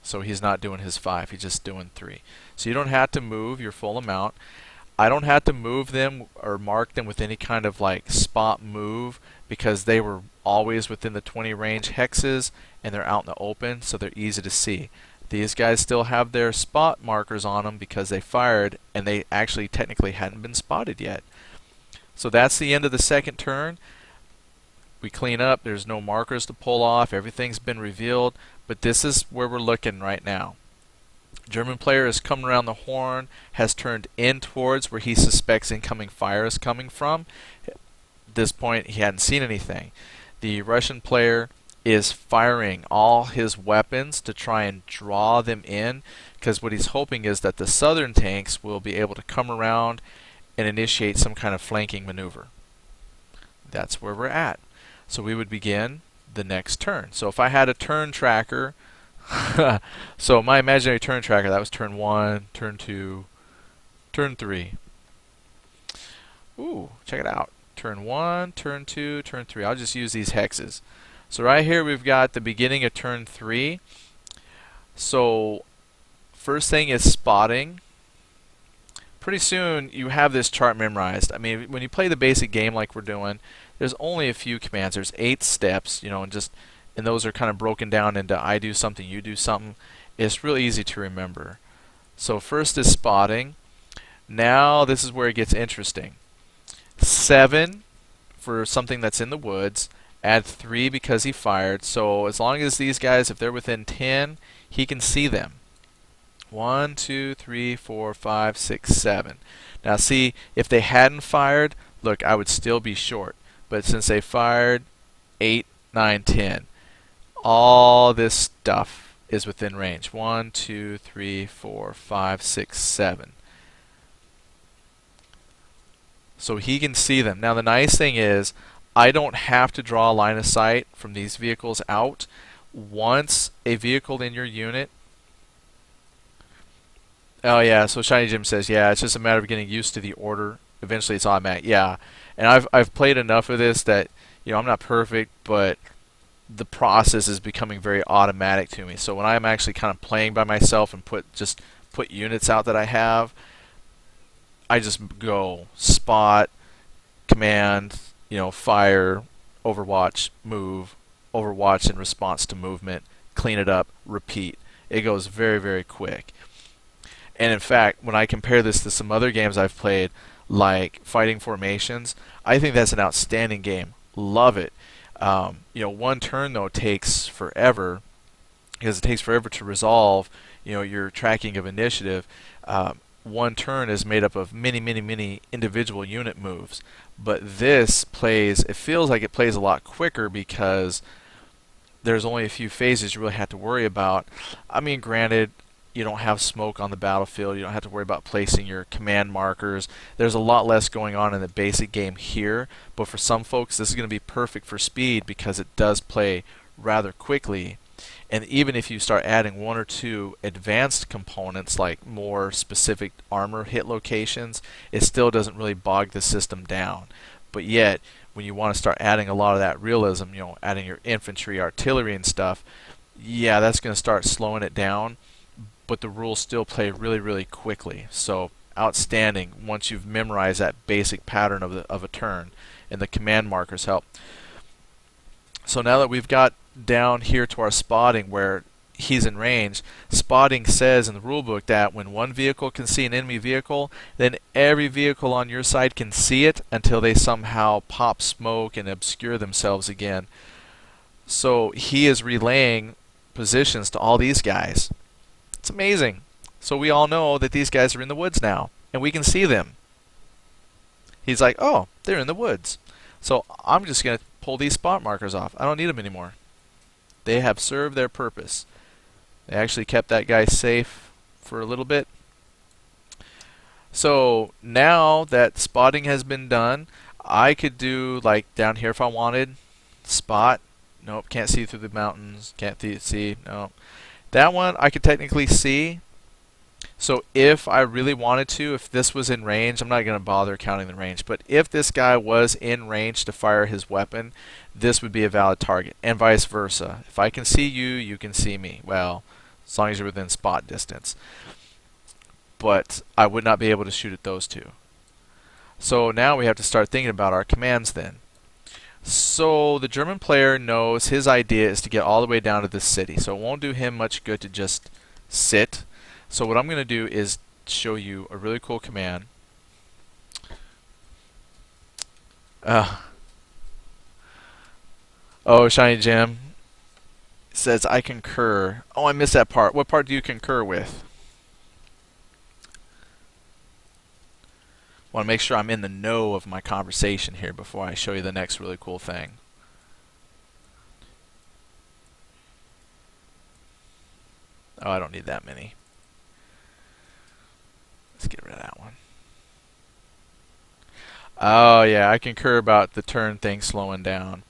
So he's not doing his 5, he's just doing 3. So you don't have to move your full amount. I don't have to move them or mark them with any kind of like spot move because they were always within the 20 range hexes and they're out in the open, so they're easy to see. These guys still have their spot markers on them because they fired and they actually technically hadn't been spotted yet. So that's the end of the second turn. We clean up, there's no markers to pull off, everything's been revealed, but this is where we're looking right now. German player has come around the horn, has turned in towards where he suspects incoming fire is coming from. At this point, he hadn't seen anything. The Russian player is firing all his weapons to try and draw them in, because what he's hoping is that the southern tanks will be able to come around and initiate some kind of flanking maneuver. That's where we're at. So we would begin the next turn. So if I had a turn tracker, so my imaginary turn tracker, that was turn 1, turn 2, turn 3. Ooh, check it out. Turn 1, turn 2, turn 3. I'll just use these hexes. So right here we've got the beginning of turn 3. So first thing is spotting. Pretty soon you have this chart memorized. I mean, when you play the basic game like we're doing, there's only a few commands. There's 8 steps, and those are kind of broken down into I do something, you do something. It's really easy to remember. So first is spotting. Now this is where it gets interesting. 7 for something that's in the woods. Add 3 because he fired. So as long as these guys, if they're within 10, he can see them. 1, 2, 3, 4, 5, 6, 7. Now see, if they hadn't fired, look, I would still be short. But since they fired, 8, 9, 10. All this stuff is within range. 1, 2, 3, 4, 5, 6, 7. So he can see them. Now the nice thing is, I don't have to draw a line of sight from these vehicles out. Once a vehicle in your unit... Oh yeah, so Shiny Jim says, yeah, it's just a matter of getting used to the order. Eventually it's automatic. Yeah, and I've played enough of this that, I'm not perfect, but the process is becoming very automatic to me. So when I'm actually kind of playing by myself and put units out that I have, I just go spot, command, fire, overwatch, move, overwatch in response to movement, clean it up, repeat. It goes very, very quick. And in fact, when I compare this to some other games I've played, like Fighting Formations, I think that's an outstanding game. Love it. One turn though takes forever, because it takes forever to resolve, your tracking of initiative. One turn is made up of many, many, many individual unit moves. But it feels like it plays a lot quicker because there's only a few phases you really have to worry about. I mean, granted, you don't have smoke on the battlefield. You don't have to worry about placing your command markers. There's a lot less going on in the basic game here. But for some folks, this is going to be perfect for speed because it does play rather quickly. And even if you start adding one or two advanced components, like more specific armor hit locations, it still doesn't really bog the system down. But yet, when you want to start adding a lot of that realism, adding your infantry, artillery, and stuff, yeah, that's going to start slowing it down. But the rules still play really, really quickly. So outstanding once you've memorized that basic pattern of a turn, and the command markers help. So now that we've got down here to our spotting where he's in range, spotting says in the rulebook that when one vehicle can see an enemy vehicle, then every vehicle on your side can see it until they somehow pop smoke and obscure themselves again. So he is relaying positions to all these guys. It's amazing. So we all know that these guys are in the woods now, and we can see them. He's like, oh, they're in the woods. So I'm just going to pull these spot markers off. I don't need them anymore. They have served their purpose. They actually kept that guy safe for a little bit. So now that spotting has been done, I could do, like down here if I wanted, spot. Nope, can't see through the mountains. Can't see. No. That one I could technically see. So if I really wanted to, if this was in range, I'm not going to bother counting the range, but if this guy was in range to fire his weapon, this would be a valid target, and vice versa. If I can see you, you can see me. Well, as long as you're within spot distance. But I would not be able to shoot at those two. So now we have to start thinking about our commands then. So the German player knows his idea is to get all the way down to this city, so it won't do him much good to just sit. So what I'm going to do is show you a really cool command. Oh, Shiny Jim says, I concur. Oh, I missed that part. What part do you concur with? I want to make sure I'm in the know of my conversation here before I show you the next really cool thing. Oh, I don't need that many. Let's get rid of that one. Oh yeah, I concur about the turn thing slowing down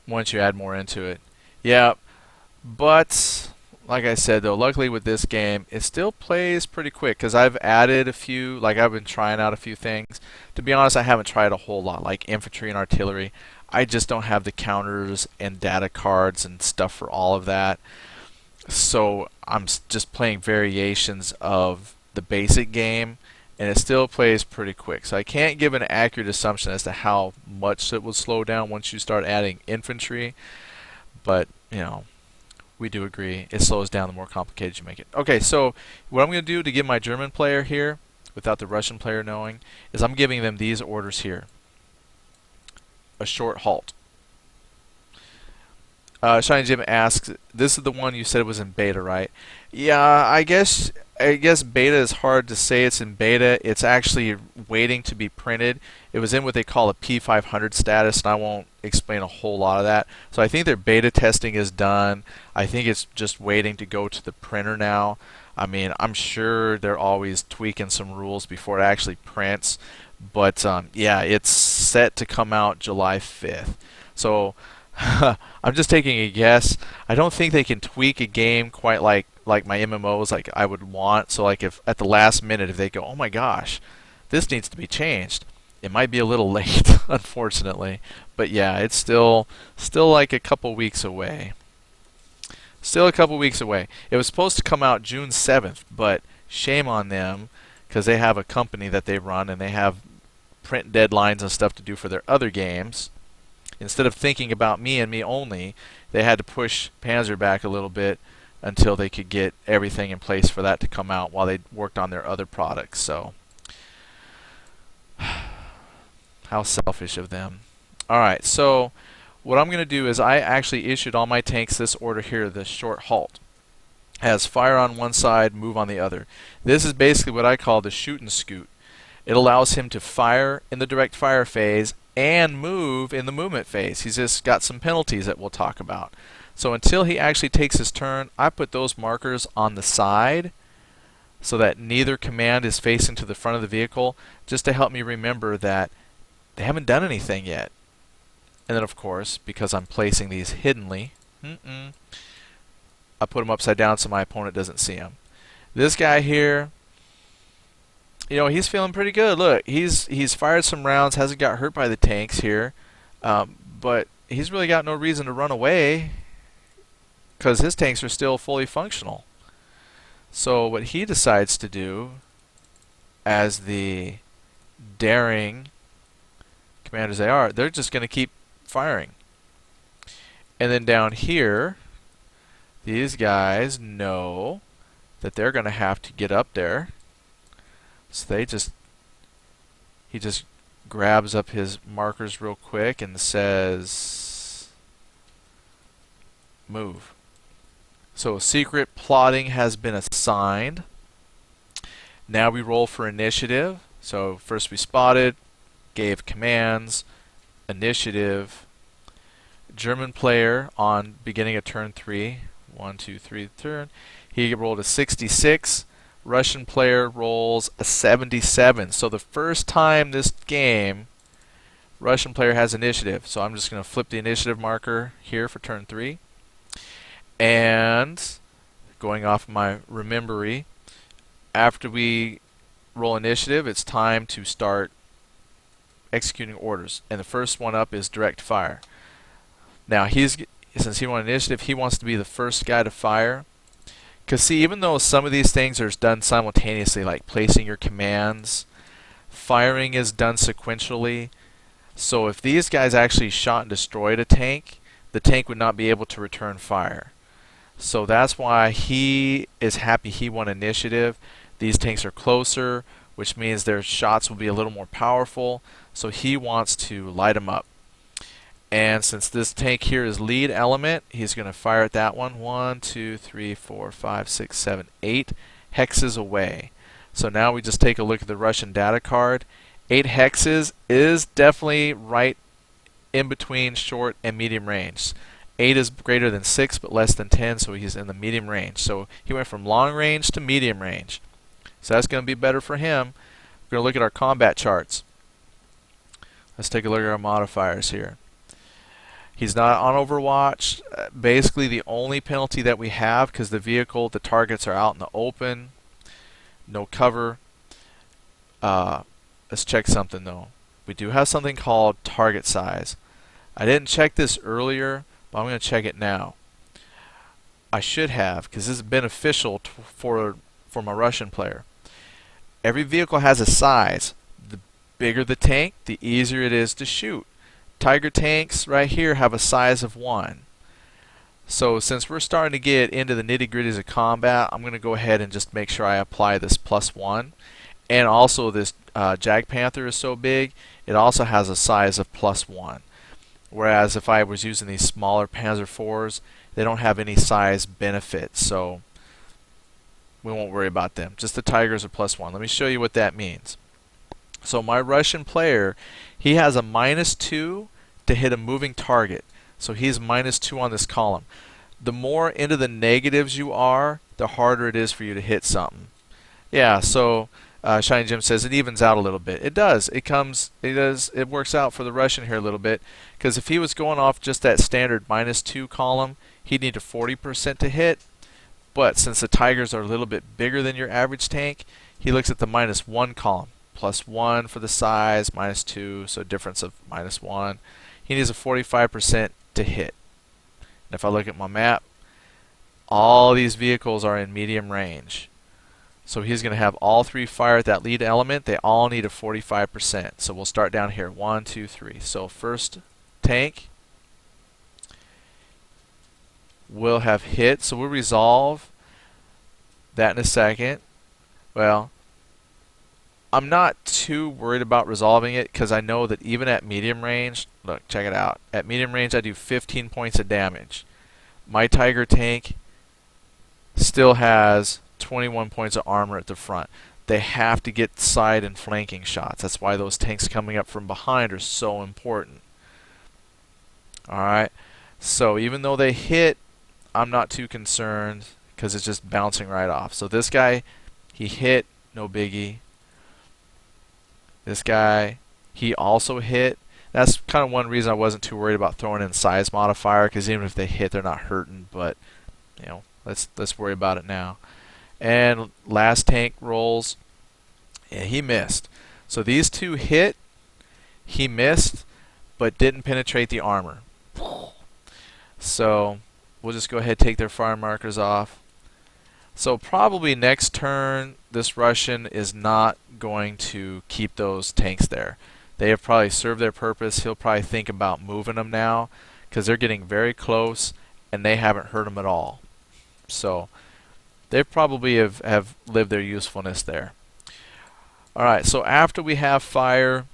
once you add more into it. Yeah, but like I said though, luckily with this game, it still plays pretty quick because I've added a few, like I've been trying out a few things. To be honest, I haven't tried a whole lot, like infantry and artillery. I just don't have the counters and data cards and stuff for all of that. So I'm just playing variations of the basic game, and it still plays pretty quick. So I can't give an accurate assumption as to how much it will slow down once you start adding infantry, but we do agree it slows down the more complicated you make it. Okay, so what I'm going to do to give my German player here, without the Russian player knowing, is I'm giving them these orders here. A short halt. Shiny Jim asks, this is the one you said was in beta, right? Yeah, I guess beta is hard to say it's in beta. It's actually waiting to be printed. It was in what they call a P500 status, and I won't explain a whole lot of that. So I think their beta testing is done. I think it's just waiting to go to the printer now. I mean, I'm sure they're always tweaking some rules before it actually prints. But yeah, it's set to come out July 5th. So I'm just taking a guess. I don't think they can tweak a game quite like my MMOs like I would want. So like if at the last minute if they go, oh my gosh, this needs to be changed, it might be a little late, unfortunately. But yeah, it's still like a couple weeks away. Still a couple weeks away. It was supposed to come out June 7th, but shame on them because they have a company that they run and they have print deadlines and stuff to do for their other games. Instead of thinking about me and me only, they had to push Panzer back a little bit until they could get everything in place for that to come out while they worked on their other products. So, how selfish of them. Alright, so what I'm going to do is I actually issued all my tanks this order here, the short halt. Has fire on one side, move on the other. This is basically what I call the shoot and scoot. It allows him to fire in the direct fire phase and move in the movement phase. He's just got some penalties that we'll talk about. So until he actually takes his turn, I put those markers on the side so that neither command is facing to the front of the vehicle, just to help me remember that they haven't done anything yet. And then of course, because I'm placing these hiddenly, I put them upside down so my opponent doesn't see them. This guy here, you know, he's feeling pretty good. Look, he's fired some rounds, hasn't got hurt by the tanks here, but he's really got no reason to run away because his tanks are still fully functional. So what he decides to do, as the daring commanders they are, they're just going to keep firing. And then down here, these guys know that they're going to have to get up there. So he just grabs up his markers real quick and says, move. So secret plotting has been assigned. Now we roll for initiative. So first we spotted, gave commands, initiative, German player on beginning of turn 3, 1, 2, 3 turn, he rolled a 66. Russian player rolls a 77. So the first time this game, Russian player has initiative. So I'm just going to flip the initiative marker here for turn 3. And going off my remembery, after we roll initiative, it's time to start executing orders. And the first one up is direct fire. Now since he won initiative, he wants to be the first guy to fire. Because see, even though some of these things are done simultaneously, like placing your commands, firing is done sequentially. So if these guys actually shot and destroyed a tank, the tank would not be able to return fire. So that's why he is happy he won initiative. These tanks are closer, which means their shots will be a little more powerful. So he wants to light them up. And since this tank here is lead element, he's going to fire at that one. 1, 2, 3, 4, 5, 6, 7, 8 hexes away. So now we just take a look at the Russian data card. 8 hexes is definitely right in between short and medium range. 8 is greater than 6 but less than 10, so he's in the medium range. So he went from long range to medium range. So that's going to be better for him. We're going to look at our combat charts. Let's take a look at our modifiers here. He's not on Overwatch. Basically the only penalty that we have, because the targets are out in the open, no cover. Let's check something though. We do have something called target size. I didn't check this earlier, but I'm going to check it now. I should have, because this is beneficial for my Russian player. Every vehicle has a size. The bigger the tank, the easier it is to shoot. Tiger tanks right here have a size of 1. So since we're starting to get into the nitty-gritties of combat, I'm going to go ahead and just make sure I apply this +1. And also this Jag Panther is so big, it also has a size of +1. Whereas if I was using these smaller Panzer IVs, they don't have any size benefit, so we won't worry about them. Just the Tigers are +1. Let me show you what that means. So my Russian player, he has a -2 to hit a moving target. So he's -2 on this column. The more into the negatives you are, the harder it is for you to hit something. Yeah, so Shiny Jim says it evens out a little bit. It does. It works out for the Russian here a little bit, because if he was going off just that standard -2 column, he'd need a 40% to hit. But since the Tigers are a little bit bigger than your average tank, he looks at the -1 column. +1 for the size, -2, so difference of -1. He needs a 45% to hit. And if I look at my map, all these vehicles are in medium range. So he's going to have all 3 fire at that lead element. They all need a 45%. So we'll start down here. 1, 2, 3. So first tank will have hit. So we'll resolve that in a second. Well, I'm not too worried about resolving it because I know that even at medium range, look, check it out. At medium range, I do 15 points of damage. My Tiger tank still has 21 points of armor at the front. They have to get side and flanking shots. That's why those tanks coming up from behind are so important. Alright, so even though they hit, I'm not too concerned because it's just bouncing right off. So this guy, he hit, no biggie. This guy, he also hit. That's kind of one reason I wasn't too worried about throwing in size modifier, because even if they hit, they're not hurting. But you know, let's worry about it now. And last tank rolls, yeah, he missed. So these 2 hit, he missed, but didn't penetrate the armor. So we'll just go ahead and take their fire markers off. So probably next turn, this Russian is not going to keep those tanks there. They have probably served their purpose. He'll probably think about moving them now because they're getting very close and they haven't hurt him at all. So they probably have lived their usefulness there. Alright, so after we have fire,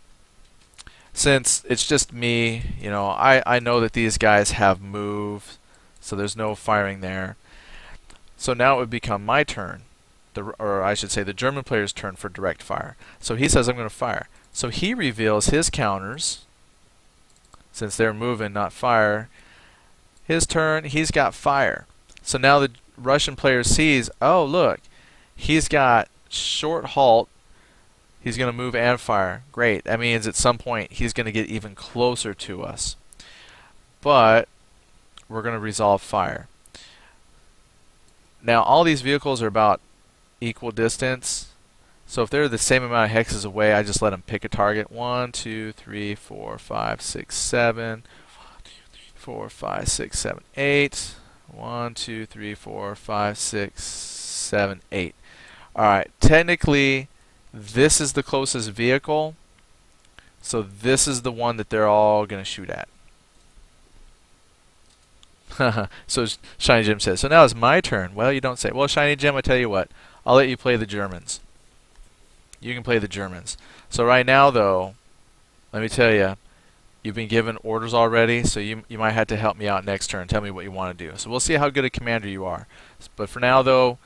since it's just me, you know, I know that these guys have moved, so there's no firing there. So now it would become my turn, or I should say the German player's turn for direct fire. So he says I'm going to fire. So he reveals his counters, since they're moving, not fire. His turn, he's got fire. So now the Russian player sees, oh look, he's got short halt. He's going to move and fire. Great. That means at some point he's going to get even closer to us. But we're going to resolve fire. Now all these vehicles are about equal distance. So if they're the same amount of hexes away, I just let them pick a target. 1, 2, 3, 4, 5, 6, 7. 1, 2, 3, 4, 5, 6, 7, 8. 1, 2, 3, 4, 5, 6, 7, 8. Alright, technically this is the closest vehicle. So this is the one that they're all going to shoot at. So Shiny Jim says, so now it's my turn. Well, you don't say. Well, Shiny Jim, I tell you what, I'll let you play the Germans. You can play the Germans. So right now, though, let me tell you, you've been given orders already, so you might have to help me out next turn. Tell me what you want to do. So we'll see how good a commander you are. But for now, though,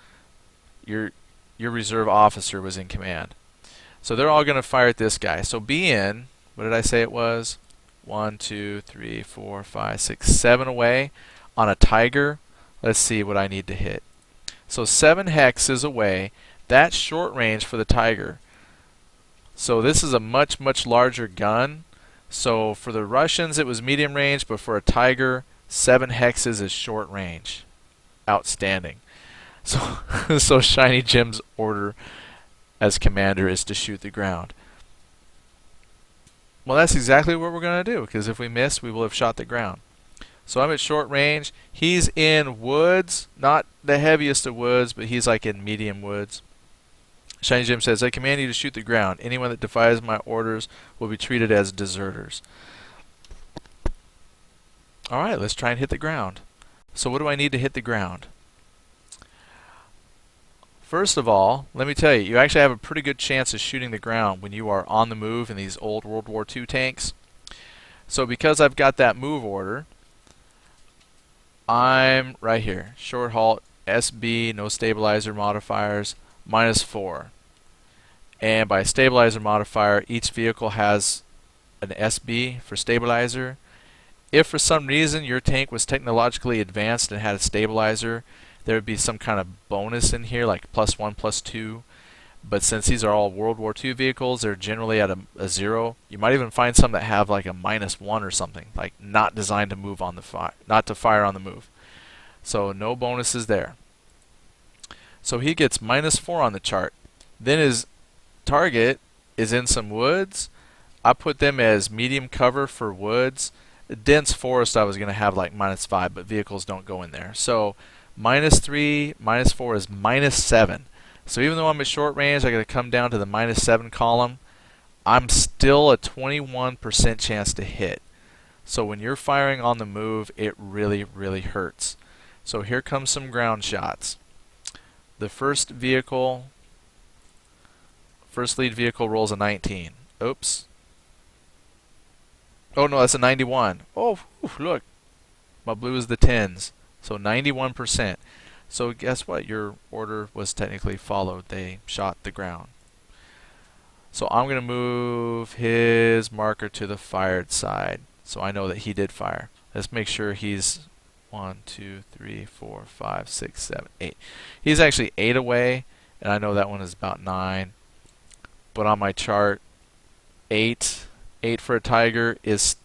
your reserve officer was in command. So they're all going to fire at this guy. So be in, what did I say it was? 1, 2, 3, 4, 5, 6, 7 away. On a Tiger, let's see what I need to hit. So 7 hexes away. That's short range for the Tiger. So this is a much, much larger gun. So for the Russians it was medium range, but for a Tiger, 7 hexes is short range. Outstanding. So, so Shiny Jim's order as commander is to shoot the ground. Well, that's exactly what we're going to do, because if we miss, we will have shot the ground. So I'm at short range. He's in woods, not the heaviest of woods, but he's like in medium woods. Shiny Jim says, I command you to shoot the ground. Anyone that defies my orders will be treated as deserters. Alright, let's try and hit the ground. So what do I need to hit the ground? First of all, let me tell you, you actually have a pretty good chance of shooting the ground when you are on the move in these old World War II tanks. So because I've got that move order, I'm right here. Short halt, SB, no stabilizer modifiers, -4. And by stabilizer modifier, each vehicle has an SB for stabilizer. If for some reason your tank was technologically advanced and had a stabilizer, there would be some kind of bonus in here, like +1, +2. But since these are all World War II vehicles, they're generally at a 0. You might even find some that have like a -1 or something, like not designed to move on the not to fire on the move. So no bonuses there. So he gets -4 on the chart. Then his target is in some woods. I put them as medium cover for woods. Dense forest I was going to have like -5, but vehicles don't go in there. So -3, -4 is -7. So even though I'm at short range, I got to come down to the -7 column. I'm still a 21% chance to hit. So when you're firing on the move, it really, really hurts. So here comes some ground shots. The first lead vehicle rolls a 19. Oops. Oh no, that's a 91. Oh, look. My blue is the 10s. So 91%. So guess what? Your order was technically followed. They shot the ground. So I'm going to move his marker to the fired side. So I know that he did fire. Let's make sure he's 1, 2, 3, 4, 5, 6, 7, 8. He's actually 8 away, and I know that one is about 9. But on my chart, 8 for a Tiger is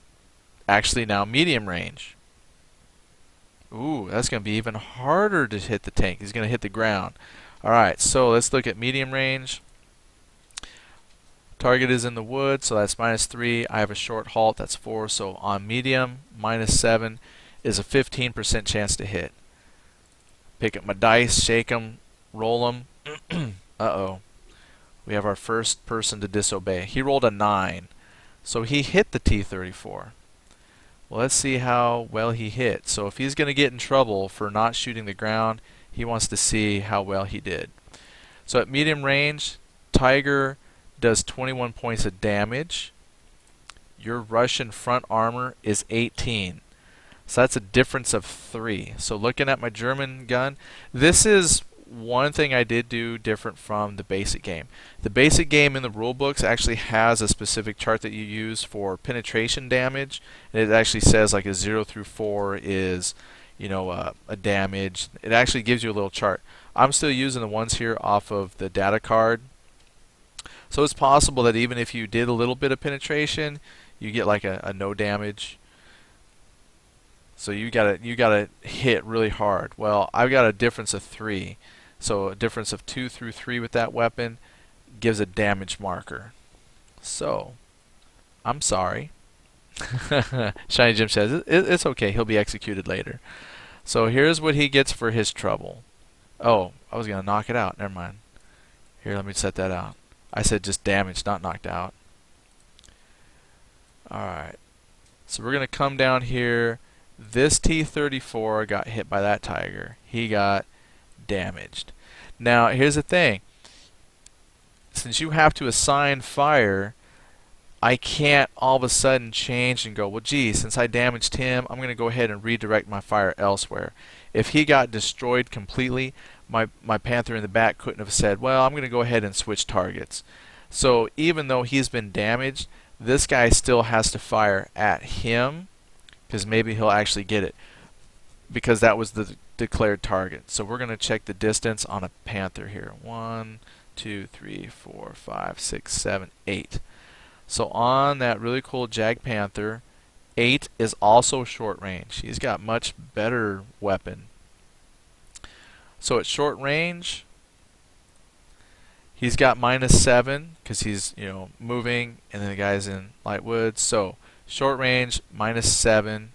actually now medium range. Ooh, that's going to be even harder to hit the tank. He's going to hit the ground. Alright, so let's look at medium range. Target is in the wood, so that's -3. I have a short halt, that's 4. So on medium, -7 is a 15% chance to hit. Pick up my dice, shake them, roll them. Uh-oh. We have our first person to disobey. He rolled a 9. So he hit the T-34. Well, let's see how well he hit. So if he's going to get in trouble for not shooting the ground, he wants to see how well he did. So at medium range, Tiger does 21 points of damage. Your Russian front armor is 18. So that's a difference of 3. So looking at my German gun, this is one thing I did do different from the basic game. The basic game in the rule books actually has a specific chart that you use for penetration damage, and it actually says like a 0 through 4 is, you know, a damage. It actually gives you a little chart. I'm still using the ones here off of the data card. So it's possible that even if you did a little bit of penetration, you get like a no damage. So you gotta hit really hard. Well, I've got a difference of 3. So a difference of 2 through 3 with that weapon gives a damage marker. So, I'm sorry. Shiny Jim says, it's okay, he'll be executed later. So here's what he gets for his trouble. Oh, I was going to knock it out. Never mind. Here, let me set that out. I said just damage, not knocked out. Alright. So we're going to come down here. This T-34 got hit by that Tiger. He got damaged. Now, here's the thing. Since you have to assign fire, I can't all of a sudden change and go, well, gee, since I damaged him, I'm going to go ahead and redirect my fire elsewhere. If he got destroyed completely, my Panther in the back couldn't have said, well, I'm going to go ahead and switch targets. So even though he's been damaged, this guy still has to fire at him, because maybe he'll actually get it, because that was the declared target. So we're going to check the distance on a Panther here. 1, 2, 3, 4, 5, 6, 7, 8. So on that really cool Jag Panther, 8 is also short range. He's got much better weapon. So at short range, he's got -7 because he's, you know, moving, and then the guy's in light wood. So short range, -7.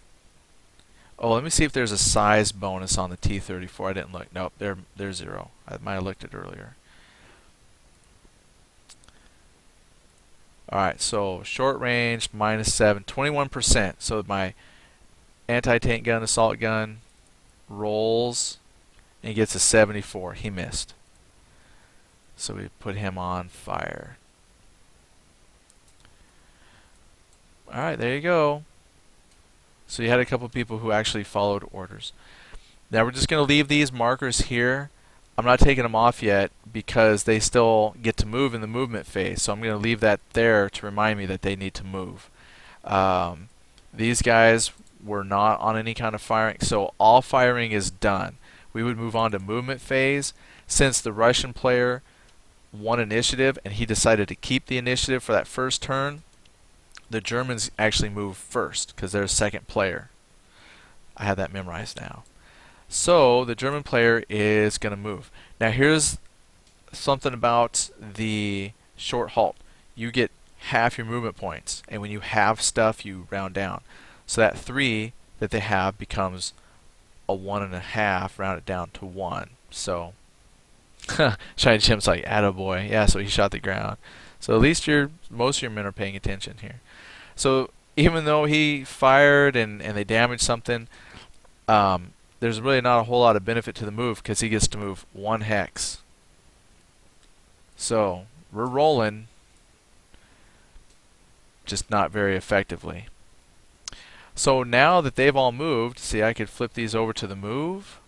Oh, let me see if there's a size bonus on the T-34. I didn't look. Nope, they're 0. I might have looked at it earlier. Alright, so short range, -7, 21%. So my anti-tank gun, assault gun, rolls, and he gets a 74. He missed. So we put him on fire. Alright, there you go. So you had a couple people who actually followed orders. Now we're just going to leave these markers here. I'm not taking them off yet because they still get to move in the movement phase. So I'm going to leave that there to remind me that they need to move. These guys were not on any kind of firing, so all firing is done. We would move on to movement phase. Since the Russian player won initiative and he decided to keep the initiative for that first turn, the Germans actually move first because they're second player. I have that memorized now. So the German player is going to move. Now here's something about the short halt. You get half your movement points, and when you have stuff, you round down. So that 3 that they have becomes a 1.5, round it down to 1. So Shiny Jim's like, attaboy. Yeah, so he shot the ground. So at least most of your men are paying attention here. So even though he fired and they damaged something, there's really not a whole lot of benefit to the move because he gets to move 1 hex. So we're rolling, just not very effectively. So now that they've all moved, see, I could flip these over to the move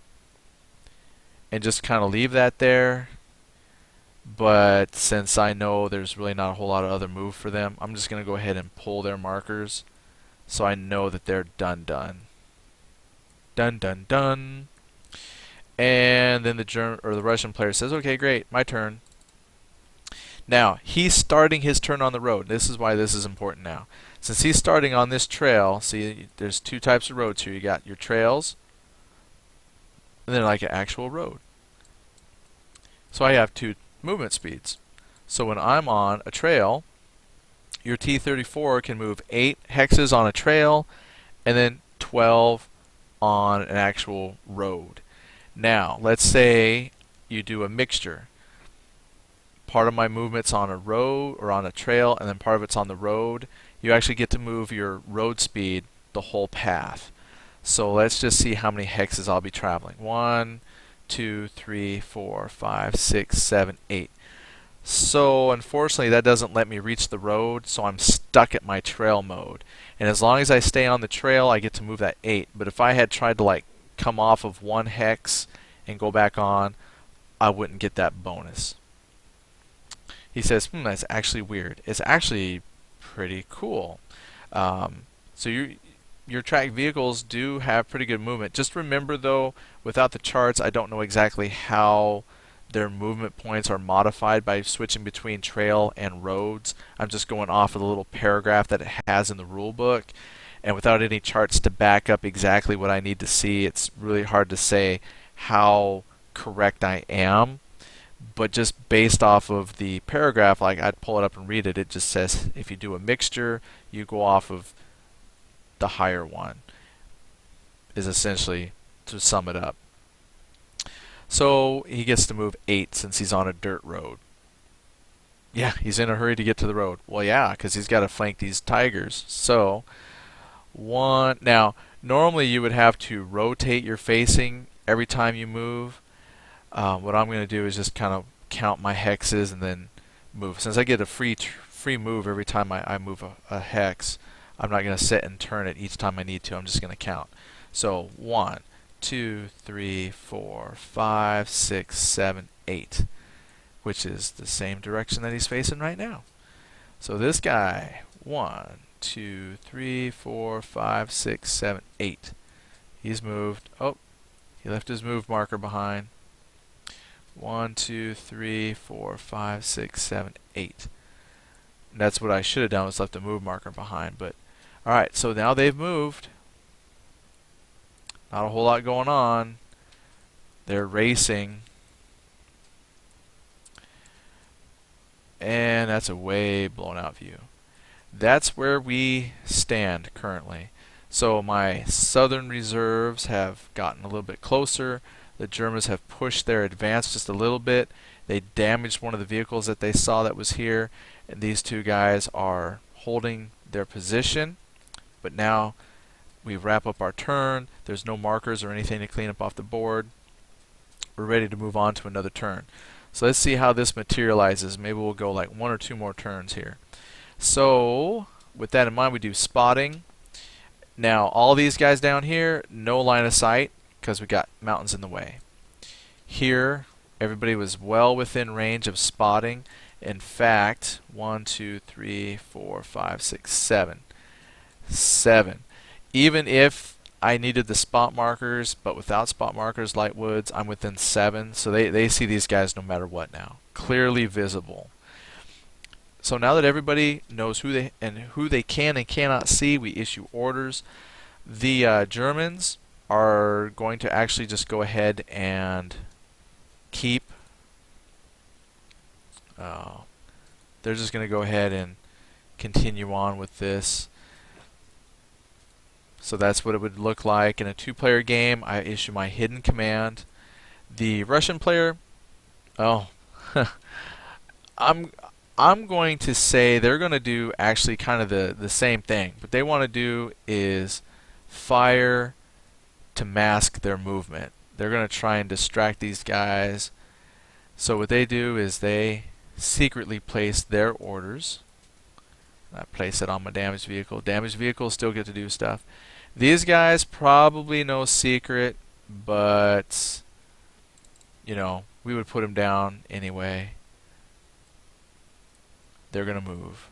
and just kind of leave that there. But since I know there's really not a whole lot of other move for them, I'm just going to go ahead and pull their markers so I know that they're done. Done. And then the Russian player says, okay, great, my turn. Now, he's starting his turn on the road. This is why this is important now. Since he's starting on this trail, see, there's 2 types of roads here. You got your trails, and then like an actual road. So I have 2 movement speeds. So when I'm on a trail, your T-34 can move 8 hexes on a trail, and then 12 on an actual road. Now, let's say you do a mixture. Part of my movement's on a road or on a trail, and then part of it's on the road. You actually get to move your road speed the whole path. So let's just see how many hexes I'll be traveling. 1, 2, 3, 4, 5, 6, 7, 8. So unfortunately that doesn't let me reach the road, so I'm stuck at my trail mode. And as long as I stay on the trail, I get to move that 8. But if I had tried to like come off of 1 hex and go back on, I wouldn't get that bonus. He says, that's actually weird. It's actually pretty cool. So your tracked vehicles do have pretty good movement. Just remember though, without the charts, I don't know exactly how their movement points are modified by switching between trail and roads. I'm just going off of the little paragraph that it has in the rule book, and without any charts to back up exactly what I need to see, it's really hard to say how correct I am. But just based off of the paragraph, like I'd pull it up and read it, it just says if you do a mixture, you go off of the higher one, is essentially to sum it up. So he gets to move 8 since he's on a dirt road. Yeah, he's in a hurry to get to the road. Well, yeah, because he's got to flank these tigers. So, now, normally you would have to rotate your facing every time you move. What I'm going to do is just kind of count my hexes and then move. Since I get a free move every time I move a hex, I'm not going to sit and turn it each time I need to. I'm just going to count. So 1, 2, 3, 4, 5, 6, 7, 8, which is the same direction that he's facing right now. So this guy, 1, 2, 3, 4, 5, 6, 7, 8. He's moved. Oh, he left his move marker behind. 1, 2, 3, 4, 5, 6, 7, 8. And that's what I should have done, was left a move marker behind. But alright, so now they've moved. Not a whole lot going on. They're racing. And that's a way blown out view. That's where we stand currently. So my southern reserves have gotten a little bit closer. The Germans have pushed their advance just a little bit. They damaged one of the vehicles that they saw that was here, and these 2 guys are holding their position. But now we wrap up our turn. There's no markers or anything to clean up off the board. We're ready to move on to another turn. So let's see how this materializes. Maybe we'll go like 1 or 2 more turns here. So with that in mind, we do spotting. Now all these guys down here, no line of sight because we got mountains in the way. Here, everybody was well within range of spotting. In fact, 1, 2, 3, 4, 5, 6, 7. 7. Even if I needed the spot markers, but without spot markers, light woods, I'm within 7. So they see these guys no matter what now. Clearly visible. So now that everybody knows who they can and cannot see, we issue orders. The Germans are going to actually just go ahead and keep. They're just going to go ahead and continue on with this. So that's what it would look like in a 2-player game. I issue my hidden command. The Russian player Oh, I'm I'm going to say they're going to do actually kind of the same thing. What they want to do is fire to mask their movement. They're going to try and distract these guys. So what they do is they secretly place their orders. I place it on my damaged vehicle. Damaged vehicles still get to do stuff. These guys probably no secret, but you know, we would put them down anyway. They're going to move.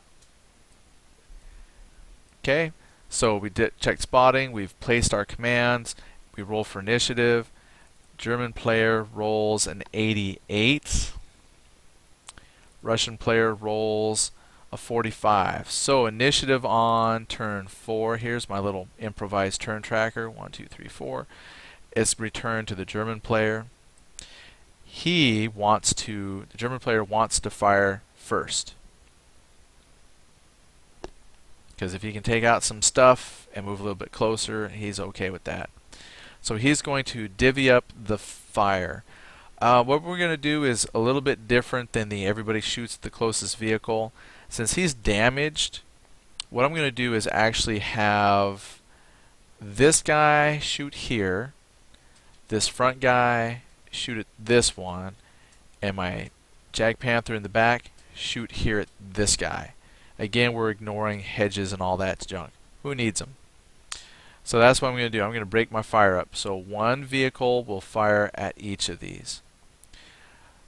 Okay, so we checked spotting, we've placed our commands, we roll for initiative. German player rolls an 88. Russian player rolls a 45. So initiative on turn 4. Here's my little improvised turn tracker. 1, 2, 3, 4. It's returned to the German player. The German player wants to fire first. Because if he can take out some stuff and move a little bit closer, he's okay with that. So he's going to divvy up the fire. What we're going to do is a little bit different than the everybody shoots the closest vehicle. Since he's damaged, what I'm going to do is actually have this guy shoot here, this front guy shoot at this one, and my Jag Panther in the back shoot here at this guy. Again, we're ignoring hedges and all that junk. Who needs them? So that's what I'm going to do. I'm going to break my fire up. So one vehicle will fire at each of these.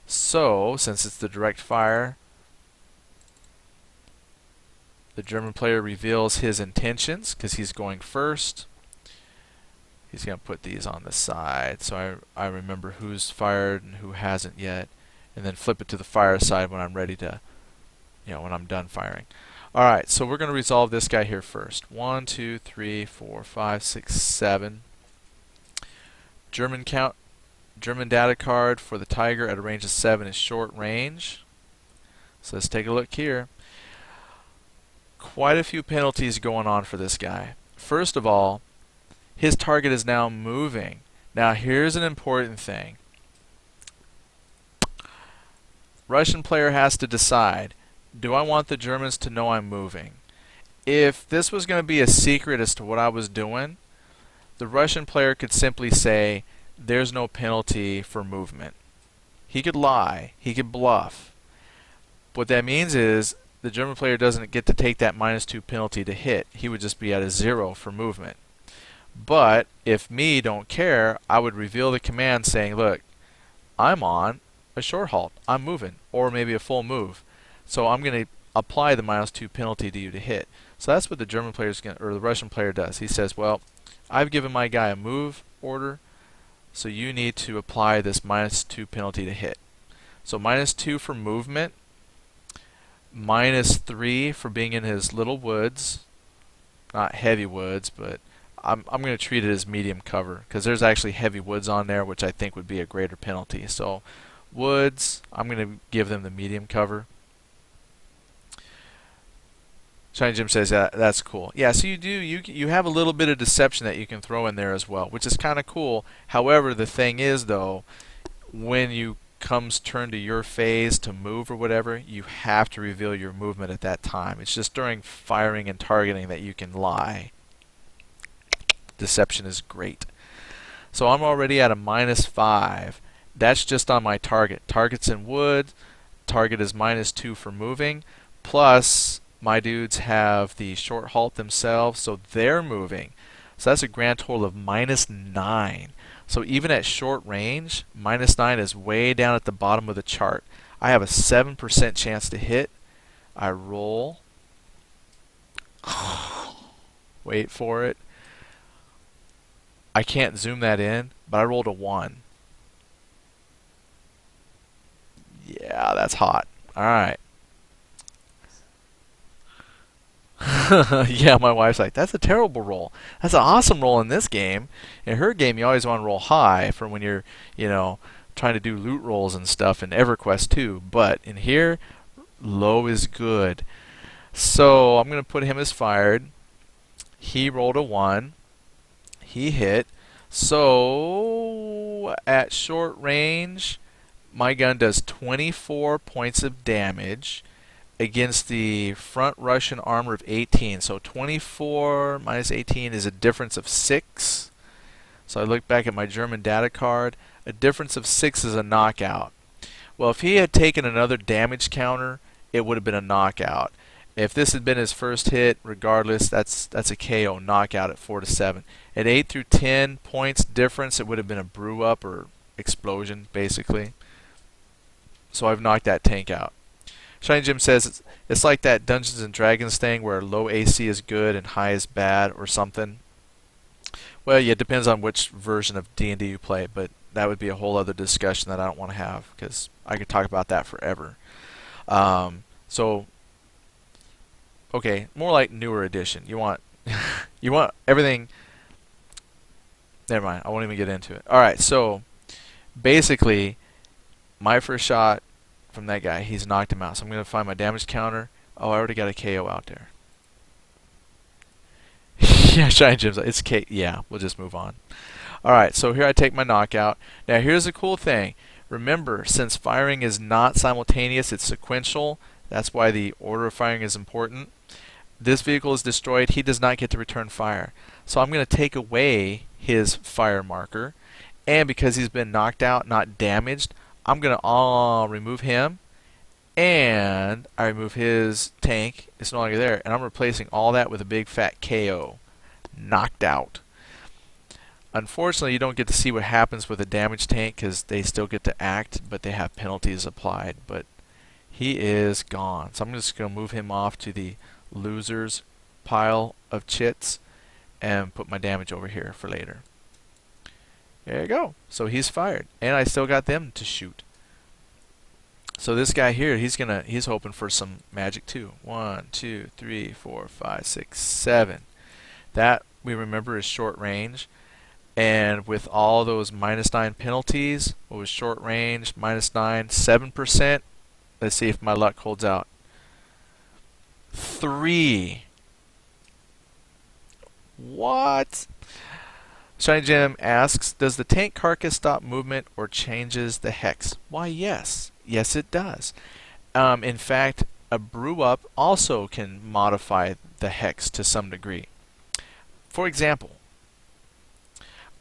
So, since it's the direct fire, the German player reveals his intentions because he's going first. He's going to put these on the side so I remember who's fired and who hasn't yet, and then flip it to the fire side when I'm ready to, when I'm done firing. Alright, so we're going to resolve this guy here first. 1, 2, 3, 4, 5, 6, 7. German data card for the Tiger at a range of 7 is short range. So let's take a look here. Quite a few penalties going on for this guy. First of all, his target is now moving. Now here's an important thing. Russian player has to decide, do I want the Germans to know I'm moving? If this was going to be a secret as to what I was doing, the Russian player could simply say, there's no penalty for movement. He could lie. He could bluff. What that means is the German player doesn't get to take that -2 penalty to hit. He would just be at a 0 for movement. But if me don't care, I would reveal the command saying, look, I'm on a short halt. I'm moving. Or maybe a full move. So I'm going to apply the -2 penalty to you to hit. So that's what the German player or the Russian player does. He says, well, I've given my guy a move order, so you need to apply this -2 penalty to hit. So -2 for movement, -3 for being in his little woods, not heavy woods, but I'm going to treat it as medium cover because there's actually heavy woods on there, which I think would be a greater penalty. So woods, I'm going to give them the medium cover. Shiny Jim says that's cool. Yeah, so you have a little bit of deception that you can throw in there as well, which is kind of cool. However, the thing is though, when you comes turn to your phase to move or whatever, you have to reveal your movement at that time. It's just during firing and targeting that you can lie. Deception is great. So I'm already at a -5. That's just on my target. Target's in wood. Target is -2 for moving. Plus my dudes have the short halt themselves, so they're moving. So that's a grand total of -9. So even at short range, -9 is way down at the bottom of the chart. I have a 7% chance to hit. I roll. Wait for it. I can't zoom that in, but I rolled a 1. Yeah, that's hot. Alright. Yeah, my wife's like, that's a terrible roll. That's an awesome roll in this game. In her game, you always want to roll high for when you're, trying to do loot rolls and stuff in EverQuest 2. But in here, low is good. So I'm going to put him as fired. He rolled a 1. He hit. So at short range, my gun does 24 points of damage against the front Russian armor of 18. So 24 minus 18 is a difference of 6. So I look back at my German data card. A difference of 6 is a knockout. Well, if he had taken another damage counter, it would have been a knockout. If this had been his first hit, regardless, that's a KO, knockout at 4 to 7. At 8 through 10 points difference, it would have been a brew up or explosion, basically. So I've knocked that tank out. Shiny Jim says it's like that Dungeons and Dragons thing where low AC is good and high is bad or something. Well, yeah, it depends on which version of D&D you play, but that would be a whole other discussion that I don't want to have because I could talk about that forever. So, okay, more like newer edition. You want you want everything. Never mind. I won't even get into it. All right, so basically, my first shot from that guy, he's knocked him out. So I'm going to find my damage counter. Oh, I already got a KO out there. Yeah, Shiny Jim's it's K. Yeah, we'll just move on. Alright, so here I take my knockout. Now here's the cool thing. Remember, since firing is not simultaneous, it's sequential. That's why the order of firing is important. This vehicle is destroyed. He does not get to return fire. So I'm going to take away his fire marker. And because he's been knocked out, not damaged, I'm going to remove him. And I remove his tank. It's no longer there. And I'm replacing all that with a big fat KO. Knocked out. Unfortunately, you don't get to see what happens with a damaged tank because they still get to act, but they have penalties applied. But he is gone. So I'm just going to move him off to the losers pile of chits and put my damage over here for later. There you go. So he's fired. And I still got them to shoot. So this guy here, he's hoping for some magic too. 1, 2, 3, 4, 5, 6, 7. That we remember is short range. And with all those -9 penalties, what was short range, -9, 7%. Let's see if my luck holds out. 3. What? Shiny Jim asks, does the tank carcass stop movement or changes the hex? Why, yes. Yes, it does. In fact, a brew up also can modify the hex to some degree. For example,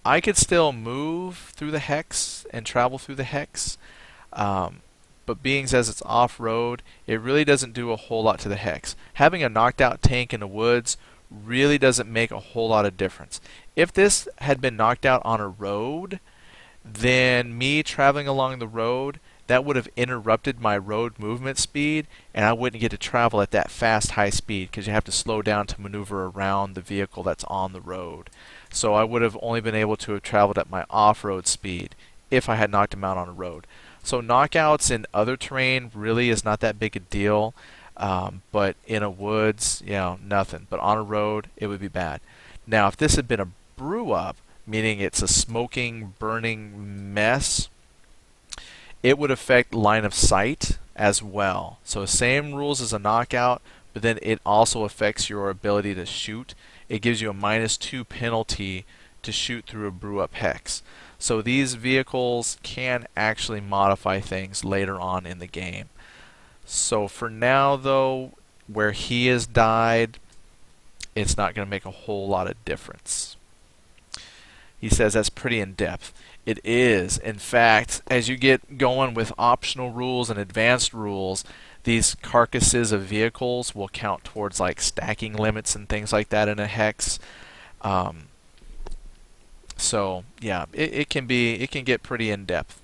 I could still move through the hex and travel through the hex, but being as it's off-road, it really doesn't do a whole lot to the hex. Having a knocked out tank in the woods really doesn't make a whole lot of difference. If this had been knocked out on a road, then me traveling along the road, that would have interrupted my road movement speed, and I wouldn't get to travel at that fast high speed because you have to slow down to maneuver around the vehicle that's on the road. So I would have only been able to have traveled at my off-road speed if I had knocked him out on a road. So knockouts in other terrain really is not that big a deal, but in a woods, nothing. But on a road, it would be bad. Now, if this had been a brew up, meaning it's a smoking, burning mess, it would affect line of sight as well. So same rules as a knockout, but then it also affects your ability to shoot. It gives you a -2 penalty to shoot through a brew up hex. So these vehicles can actually modify things later on in the game. So for now though, where he has died, it's not going to make a whole lot of difference. He says that's pretty in-depth. It is. In fact, as you get going with optional rules and advanced rules, these carcasses of vehicles will count towards like stacking limits and things like that in a hex. So yeah, it can get pretty in-depth.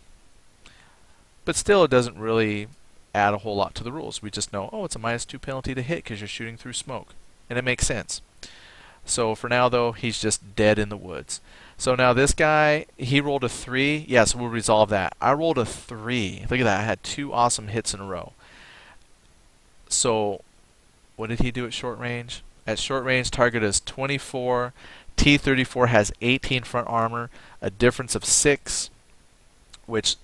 But still, it doesn't really add a whole lot to the rules. We just know, oh, it's a -2 penalty to hit because you're shooting through smoke. And it makes sense. So for now, though, he's just dead in the woods. So now this guy, he rolled a 3. Yes, we'll resolve that. I rolled a 3. Look at that. I had 2 awesome hits in a row. So what did he do at short range? At short range, target is 24. T-34 has 18 front armor, a difference of 6, which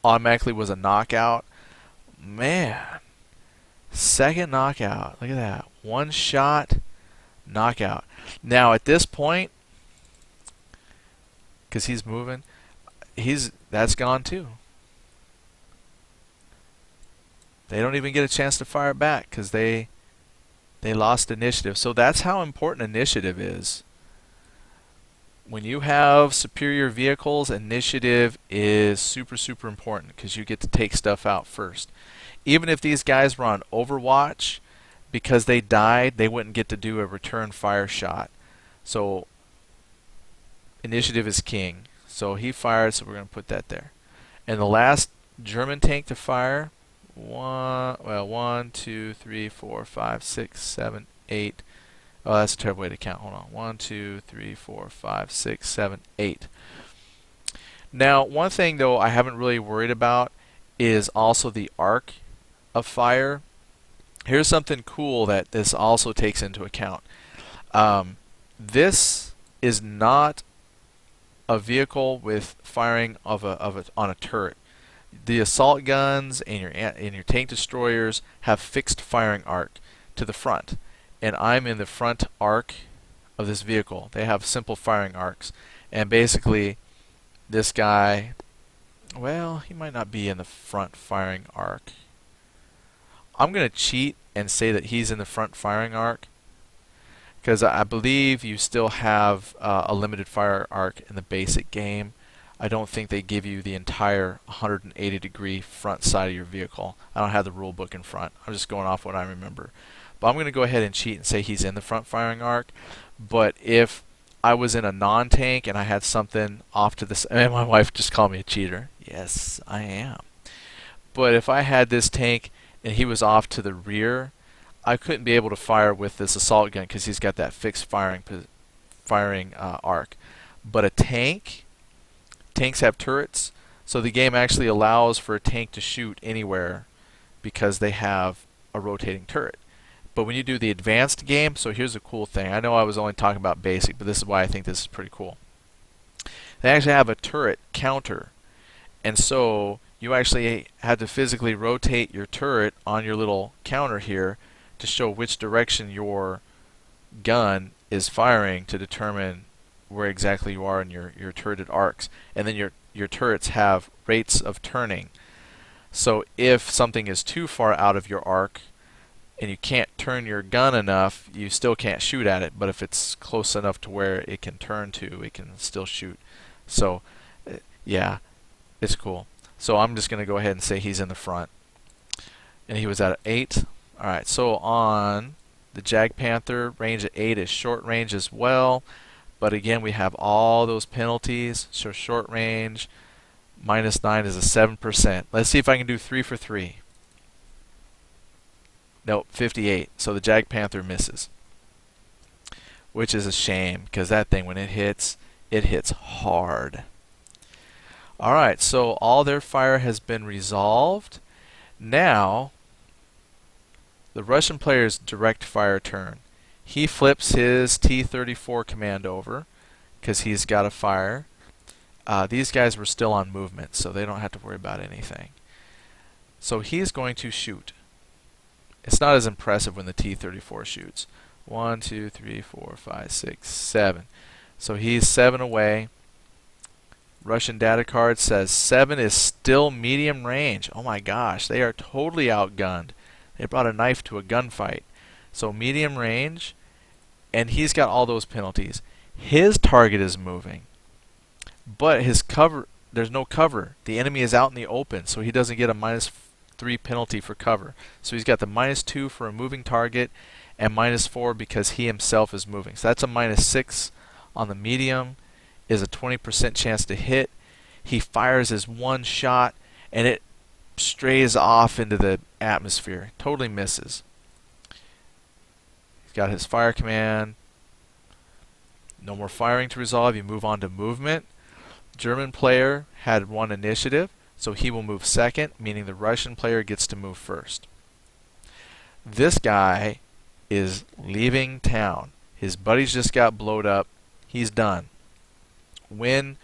automatically was a knockout. Man. Second knockout. Look at that. 1 shot, knockout. Now at this point, because he's moving, that's gone too. They don't even get a chance to fire back because they lost initiative. So that's how important initiative is. When you have superior vehicles, initiative is super, super important because you get to take stuff out first. Even if these guys were on Overwatch, because they died, they wouldn't get to do a return fire shot. So initiative is king. So he fired, so we're going to put that there. And the last German tank to fire, 1, 2, 3, 4, 5, 6, 7, 8. Oh, that's a terrible way to count. Hold on. 1, 2, 3, 4, 5, 6, 7, 8. Now, one thing though I haven't really worried about is also the arc of fire. Here's something cool that this also takes into account. This is not a vehicle with firing on a turret. The assault guns and your tank destroyers have fixed firing arc to the front, and I'm in the front arc of this vehicle. They have simple firing arcs, and basically this guy, well, he might not be in the front firing arc. I'm going to cheat and say that he's in the front firing arc because I believe you still have a limited fire arc in the basic game. I don't think they give you the entire 180-degree front side of your vehicle. I don't have the rule book in front. I'm just going off what I remember. But I'm going to go ahead and cheat and say he's in the front firing arc. But if I was in a non-tank and I had something off to the and my wife just called me a cheater. Yes, I am. But if I had this tank and he was off to the rear, I couldn't be able to fire with this assault gun because he's got that fixed firing arc. But a tank, tanks have turrets, so the game actually allows for a tank to shoot anywhere because they have a rotating turret. But when you do the advanced game, so here's a cool thing. I know I was only talking about basic, but this is why I think this is pretty cool. They actually have a turret counter, and so you actually had to physically rotate your turret on your little counter here to show which direction your gun is firing to determine where exactly you are in your turreted arcs. And then your turrets have rates of turning. So if something is too far out of your arc and you can't turn your gun enough, you still can't shoot at it. But if it's close enough to where it can turn to, it can still shoot. So yeah, it's cool. So I'm just going to go ahead and say he's in the front. And he was at 8. Alright, so on the Jag Panther, range at 8 is short range as well. But again, we have all those penalties. So short range, -9 is a 7%. Let's see if I can do 3 for 3. Nope, 58. So the Jag Panther misses. Which is a shame, because that thing, when it hits hard. Alright, so all their fire has been resolved. Now, the Russian player's direct fire turn. He flips his T-34 command over because he's got a fire. These guys were still on movement, so they don't have to worry about anything. So he's going to shoot. It's not as impressive when the T-34 shoots. 1, 2, 3, 4, 5, 6, 7. So he's 7 away. Russian data card says 7 is still medium range. Oh my gosh, they are totally outgunned. They brought a knife to a gunfight. So medium range, and he's got all those penalties. His target is moving, but his cover, there's no cover. The enemy is out in the open, so he doesn't get a -3 penalty for cover. So he's got the -2 for a moving target and -4 because he himself is moving. So that's a -6 on the medium, is a 20% chance to hit. He fires his one shot, and it strays off into the atmosphere. Totally misses. He's got his fire command. No more firing to resolve. You move on to movement. German player had 1 initiative, so he will move second, meaning the Russian player gets to move first. This guy is leaving town. His buddies just got blowed up. He's done. When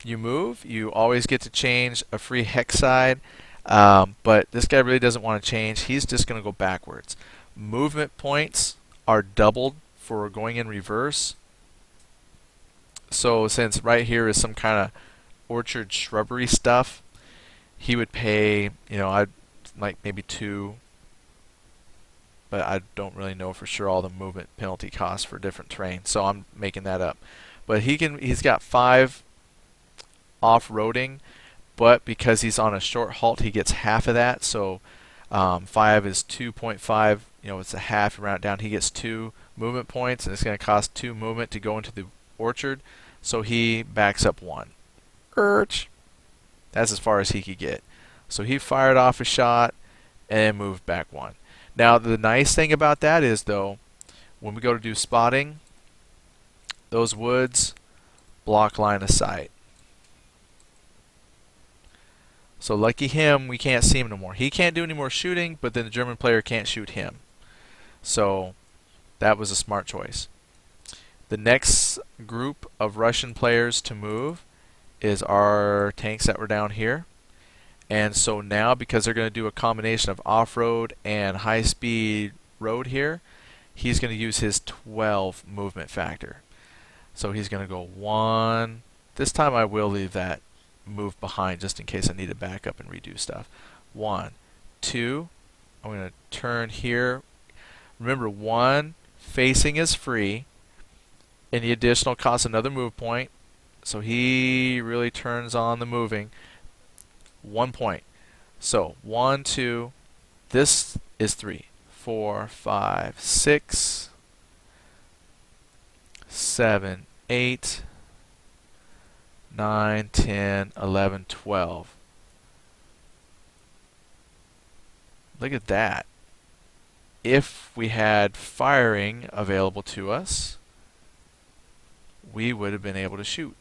you move, you always get to change a free hex side. But this guy really doesn't want to change. He's just going to go backwards. Movement points are doubled for going in reverse. So since right here is some kind of orchard shrubbery stuff, he would pay, I'd like maybe 2, but I don't really know for sure all the movement penalty costs for different terrain, so I'm making that up. But he's got 5 off-roading, but because he's on a short halt, he gets half of that. So 5 is 2.5. It's a half. You round it down. He gets 2 movement points, and it's going to cost 2 movement to go into the orchard. So he backs up 1. That's as far as he could get. So he fired off a shot and moved back 1. Now the nice thing about that is, though, when we go to do spotting, those woods block line of sight. So lucky him, we can't see him no more. He can't do any more shooting, but then the German player can't shoot him. So that was a smart choice. The next group of Russian players to move is our tanks that were down here. And so now, because they're going to do a combination of off-road and high-speed road here, he's going to use his 12 movement factor. So he's going to go 1. This time I will leave that move behind just in case I need to back up and redo stuff. 1, 2. I'm going to turn here. Remember, 1 facing is free. Any additional costs another move point. So he really turns on the moving. 1 point. So 1, 2. This is 3, 4, 5, 6, 7, 8, 9, 10, 11, 12. Look at that. If we had firing available to us, we would have been able to shoot.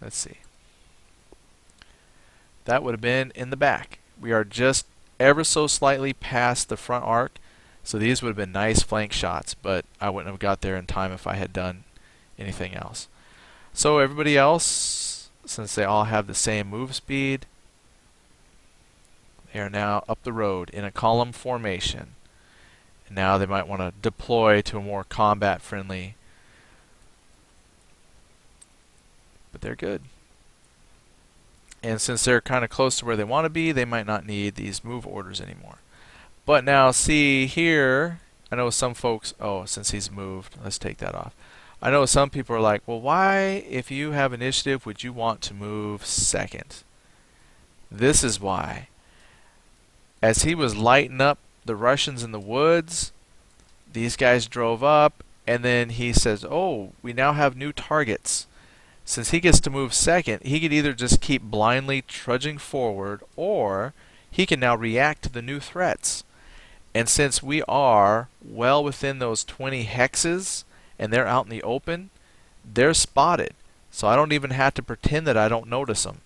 Let's see. That would have been in the back. We are just ever so slightly past the front arc, so these would have been nice flank shots, but I wouldn't have got there in time if I had done anything else. So everybody else, since they all have the same move speed, they are now up the road in a column formation. And now they might want to deploy to a more combat friendly, but they're good. And since they're kind of close to where they want to be, they might not need these move orders anymore. But now see here, I know some folks, oh, since he's moved, let's take that off. I know some people are like, well, why, if you have initiative, would you want to move second? This is why. As he was lighting up the Russians in the woods, these guys drove up, and then he says, oh, we now have new targets. Since he gets to move second, he could either just keep blindly trudging forward, or he can now react to the new threats. And since we are well within those 20 hexes, and they're out in the open, they're spotted. So I don't even have to pretend that I don't notice them.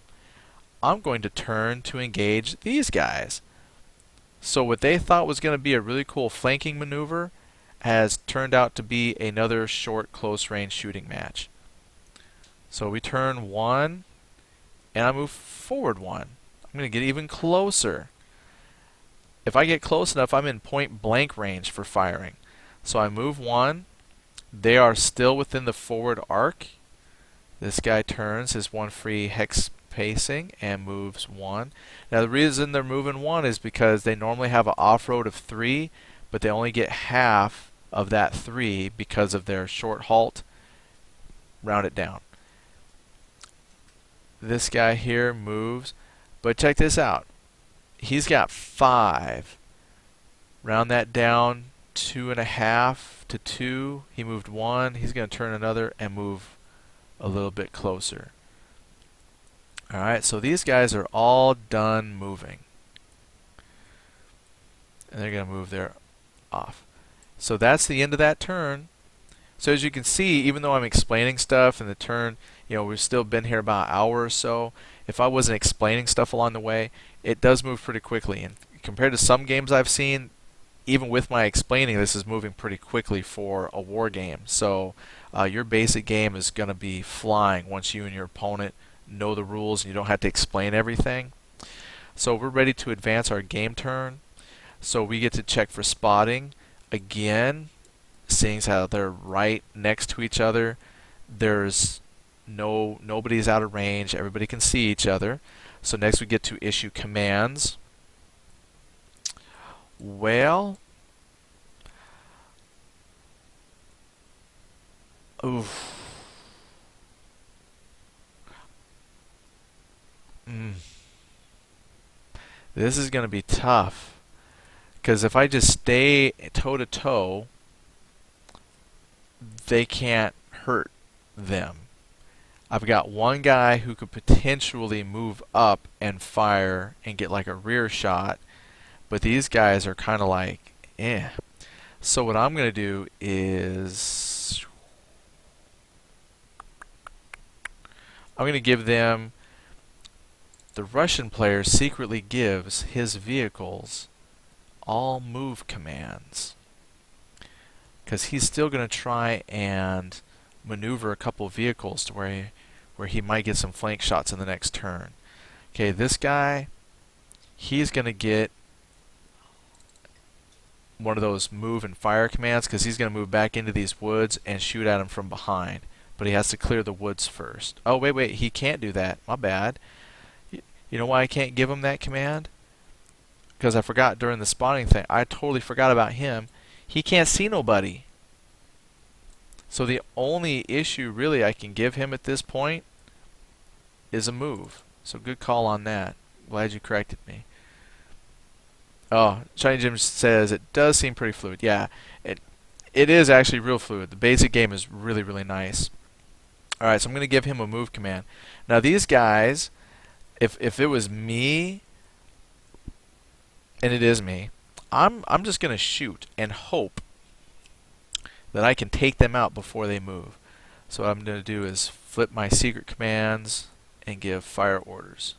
I'm going to turn to engage these guys. So what they thought was going to be a really cool flanking maneuver has turned out to be another short close range shooting match. So we turn 1, and I move forward 1. I'm going to get even closer. If I get close enough, I'm in point blank range for firing. So I move 1. They are still within the forward arc. This guy turns his 1 free hex pacing and moves 1. Now the reason they're moving 1 is because they normally have an off-road of 3, but they only get half of that 3 because of their short halt. Round it down. This guy here moves, but check this out. He's got 5. Round that down 2.5 to 2. He moved 1. He's going to turn another and move a little bit closer. Alright, so these guys are all done moving. And they're going to move their off. So that's the end of that turn. So as you can see, even though I'm explaining stuff in the turn, we've still been here about an hour or so. If I wasn't explaining stuff along the way, it does move pretty quickly. And compared to some games I've seen, even with my explaining, this is moving pretty quickly for a war game. So your basic game is going to be flying once you and your opponent know the rules and you don't have to explain everything. So we're ready to advance our game turn. So we get to check for spotting. Again, seeing how they're right next to each other, there's Nobody's out of range. Everybody can see each other. So next we get to issue commands. Well, oof. This is going to be tough. Because if I just stay toe to toe, they can't hurt them. I've got one guy who could potentially move up and fire and get like a rear shot, but these guys are kind of like, eh. So what I'm going to do is I'm going to give them, the Russian player secretly gives his vehicles all move commands, because he's still going to try and maneuver a couple vehicles to where he might get some flank shots in the next turn. Okay, this guy, he's going to get one of those move and fire commands, because he's going to move back into these woods and shoot at him from behind. But he has to clear the woods first. Oh, wait, he can't do that. My bad. You know why I can't give him that command? Because I forgot during the spotting thing. I totally forgot about him. He can't see nobody. So the only issue really I can give him at this point is a move. So good call on that. Glad you corrected me. Oh, Shiny Jim says it does seem pretty fluid. Yeah, it is actually real fluid. The basic game is really, really nice. Alright, so I'm going to give him a move command. Now these guys, if it was me, and it is me, I'm just going to shoot and hope that I can take them out before they move. So what I'm going to do is flip my secret commands and give fire orders.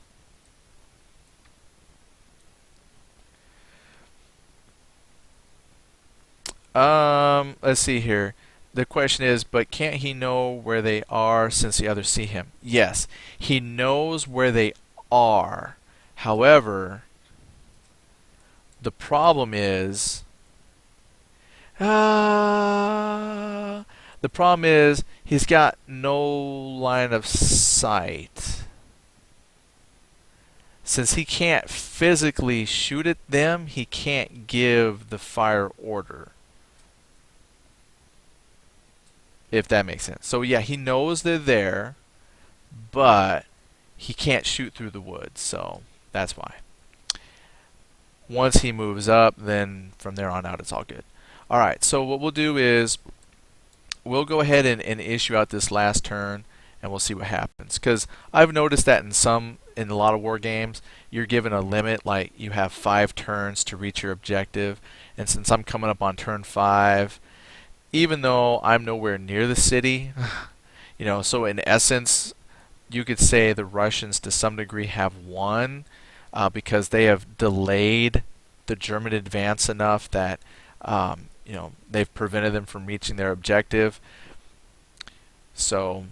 Let's see here. The question is, but can't he know where they are since the others see him? Yes, he knows where they are. However, the problem is, he's got no line of sight. Since he can't physically shoot at them, he can't give the fire order. If that makes sense. So yeah, he knows they're there, but he can't shoot through the woods, so that's why. Once he moves up, then from there on out it's all good. Alright, so what we'll do is we'll go ahead and issue out this last turn, and we'll see what happens. Because I've noticed that in a lot of war games, you're given a limit, like you have 5 turns to reach your objective, and since I'm coming up on turn 5, even though I'm nowhere near the city, so in essence, you could say the Russians to some degree have won, because they have delayed the German advance enough that they've prevented them from reaching their objective. So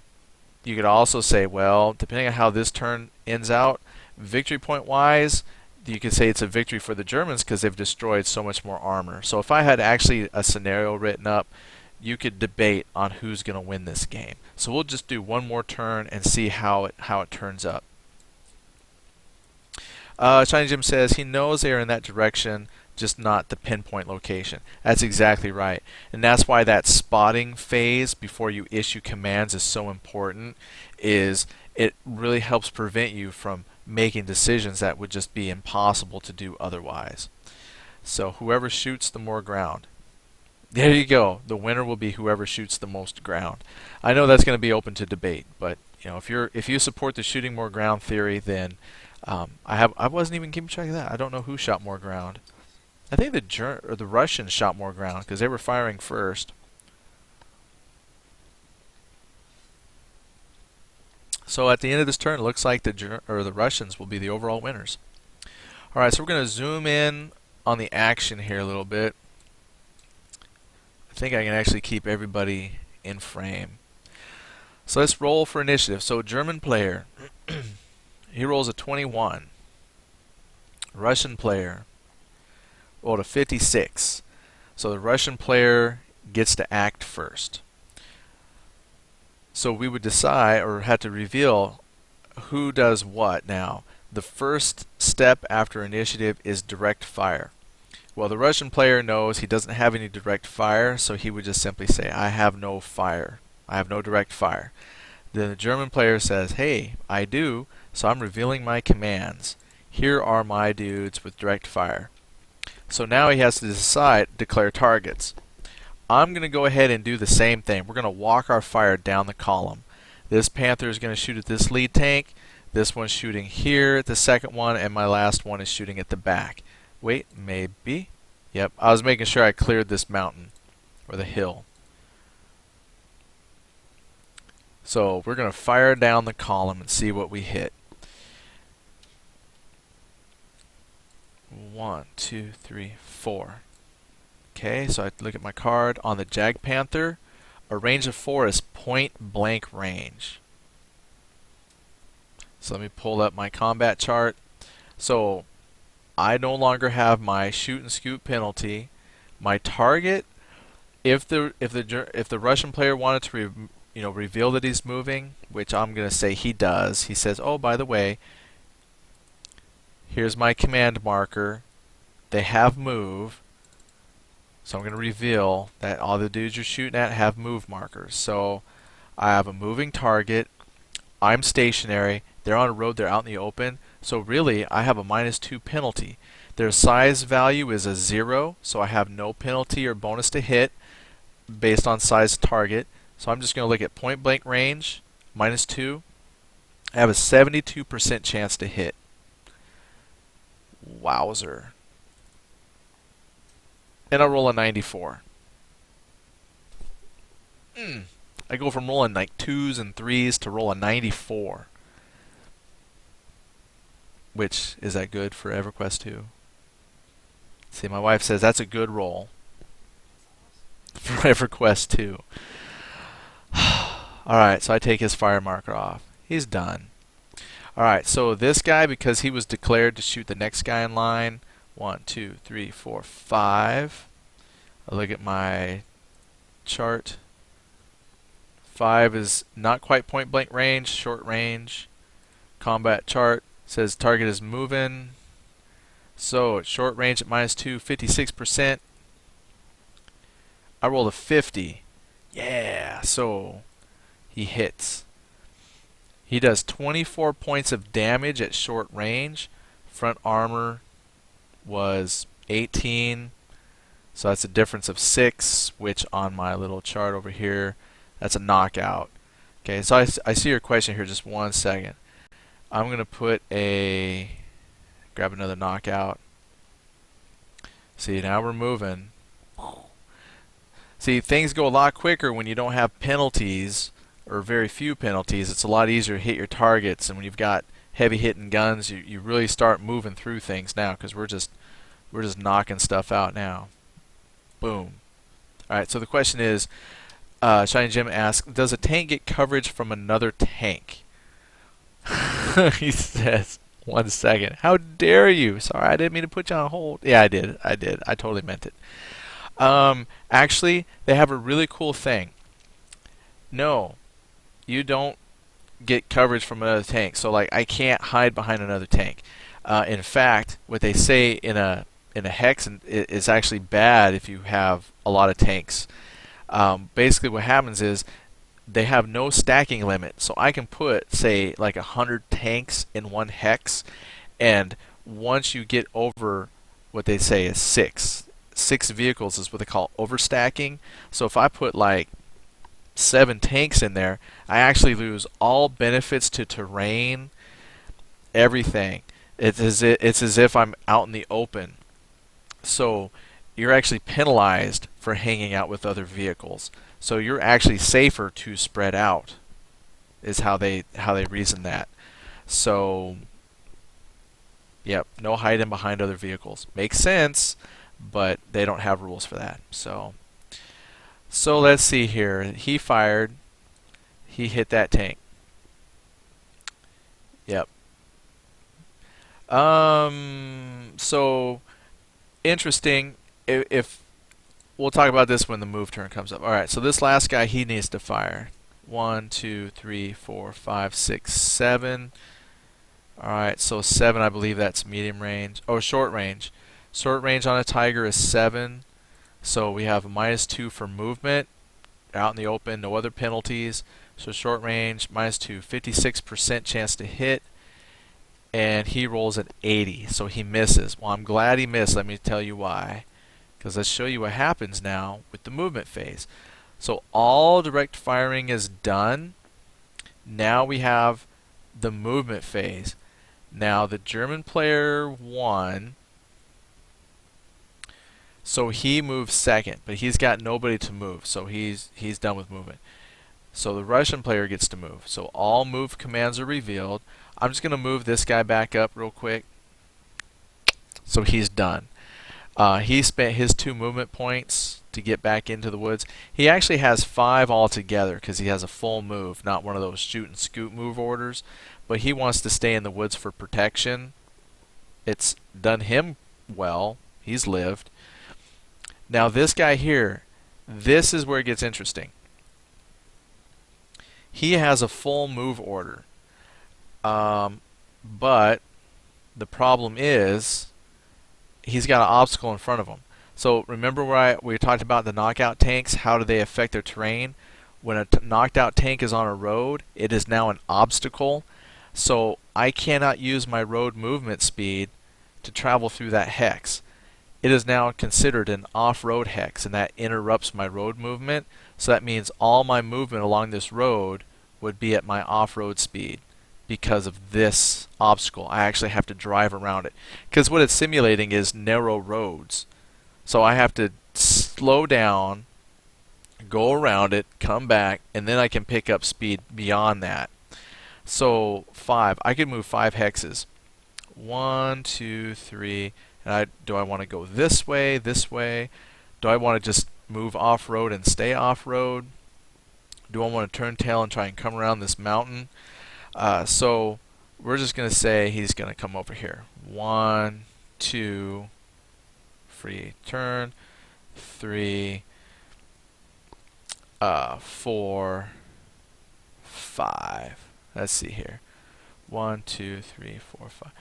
you could also say, well, depending on how this turn ends out, victory point wise, you could say it's a victory for the Germans because they've destroyed so much more armor. So if I had actually a scenario written up, you could debate on who's going to win this game. So we'll just do one more turn and see how it turns up. Shiny Jim says he knows they are in that direction, just not the pinpoint location. That's exactly right. And that's why that spotting phase before you issue commands is so important, is it really helps prevent you from making decisions that would just be impossible to do otherwise. So whoever shoots the more ground. There you go. The winner will be whoever shoots the most ground. I know that's going to be open to debate, but if you support the shooting more ground theory, then I wasn't even keeping track of that. I don't know who shot more ground. I think the Russians shot more ground because they were firing first. So at the end of this turn, it looks like the Russians will be the overall winners. All right, so we're going to zoom in on the action here a little bit. I think I can actually keep everybody in frame. So let's roll for initiative. So German player, he rolls a 21. Russian player rolled a 56. So the Russian player gets to act first. So we would decide or have to reveal who does what now. The first step after initiative is direct fire. Well, the Russian player knows he doesn't have any direct fire, so he would just simply say, I have no fire. I have no direct fire. Then the German player says, hey, I do, so I'm revealing my commands. Here are my dudes with direct fire. So now he has to declare targets. I'm going to go ahead and do the same thing. We're going to walk our fire down the column. This Panther is going to shoot at this lead tank. This one's shooting here at the second one, and my last one is shooting at the back. Wait, maybe? Yep, I was making sure I cleared this mountain, or the hill. So we're going to fire down the column and see what we hit. 1, 2, 3, 4. Okay, so I look at my card. On the Jag Panther, a range of 4 is point blank range. So let me pull up my combat chart. So I no longer have my shoot and scoot penalty. My target, if the Russian player wanted to reveal that he's moving, which I'm going to say he does. He says, "Oh, by the way, here's my command marker. They have move." So I'm going to reveal that all the dudes you're shooting at have move markers. So I have a moving target. I'm stationary. They're on a road. They're out in the open. So really, I have a -2 penalty. Their size value is a 0, so I have no penalty or bonus to hit based on size target. So I'm just going to look at point blank range, -2. I have a 72% chance to hit. Wowzer. And I'll roll a 94. I go from rolling like 2s and 3s to roll a 94. Which, is that good for EverQuest 2? See, my wife says that's a good roll for EverQuest 2. Alright, so I take his fire marker off. He's done. Alright, so this guy, because he was declared to shoot the next guy in line, 1, 2, 3, 4, 5. I look at my chart. 5 is not quite point blank range, short range. Combat chart says target is moving. So at short range at -2, 56%. I rolled a 50. Yeah, so he hits. He does 24 points of damage at short range. Front armor was 18. So that's a difference of 6, which on my little chart over here, that's a knockout. Okay, so I see your question here, just one second. I'm going to grab another knockout. See, now we're moving. See, things go a lot quicker when you don't have penalties, or very few penalties. It's a lot easier to hit your targets, and when you've got heavy hitting guns, you really start moving through things now, because we're just knocking stuff out now. Boom. Alright, so the question is, Shiny Jim asks, does a tank get coverage from another tank? He says, 1 second. How dare you? Sorry, I didn't mean to put you on hold. Yeah, I did. I totally meant it. Actually, they have a really cool thing. No, you don't get coverage from another tank. So, like, I can't hide behind another tank. In fact, what they say in a hex is actually bad if you have a lot of tanks. Basically, what happens is they have no stacking limit, so I can put, say, like 100 tanks in one hex, and once you get over what they say is 6 vehicles is what they call overstacking. So if I put like 7 tanks in there, I actually lose all benefits to terrain, everything. It's as if I'm out in the open. So you're actually penalized for hanging out with other vehicles. So you're actually safer to spread out, is how they reason that. So, yep, no hiding behind other vehicles. Makes sense, but they don't have rules for that. So let's see here. He fired. He hit that tank. Yep. So interesting. If we'll talk about this when the move turn comes up. Alright, so this last guy, he needs to fire. 1, 2, 3, 4, 5, 6, 7. Alright, so 7, I believe that's medium range. Oh, short range. Short range on a Tiger is 7. So we have a -2 for movement. Out in the open, no other penalties. So short range, -2, 56% chance to hit. And he rolls at 80, so he misses. Well, I'm glad he missed. Let me tell you why. Because let's show you what happens now with the movement phase. So all direct firing is done. Now we have the movement phase. Now the German player won. So he moves second, but he's got nobody to move, so he's done with movement. So the Russian player gets to move. So all move commands are revealed. I'm just going to move this guy back up real quick. So he's done. He spent his 2 movement points to get back into the woods. He actually has 5 altogether because he has a full move, not one of those shoot and scoot move orders. But he wants to stay in the woods for protection. It's done him well. He's lived. Now this guy here, this is where it gets interesting. He has a full move order. But the problem is he's got an obstacle in front of him. So remember where we talked about the knockout tanks, how do they affect their terrain? When a knocked out tank is on a road, it is now an obstacle. So I cannot use my road movement speed to travel through that hex. It is now considered an off-road hex, and that interrupts my road movement. So that means all my movement along this road would be at my off-road speed because of this obstacle. I actually have to drive around it. Because what it's simulating is narrow roads. So I have to slow down, go around it, come back, and then I can pick up speed beyond that. So 5, I could move 5 hexes. 1, 2, 3, and do I want to go this way, this way? Do I want to just move off-road and stay off-road? Do I want to turn tail and try and come around this mountain? So we're just going to say he's going to come over here. 1, 2, free turn, 3, 4, 5. Let's see here. 1, 2, 3, 4, 5.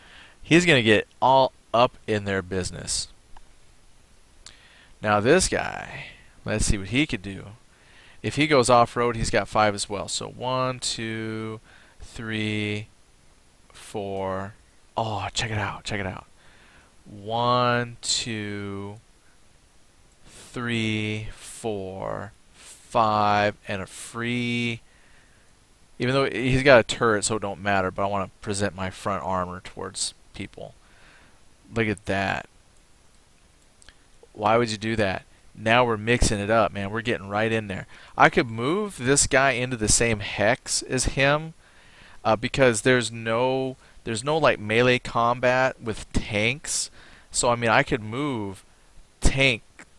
He's going to get all up in their business. Now this guy, let's see what he could do. If he goes off-road, he's got 5 as well. So 1, 2, 3, 4. Oh, check it out. Check it out. 1, 2, 3, 4, 5, and a free. Even though he's got a turret, so it don't matter, but I want to present my front armor towards people. Look at that. Why would you do that? Now we're mixing it up, man. We're getting right in there. I could move this guy into the same hex as him because there's no like melee combat with tanks. So I mean, I could move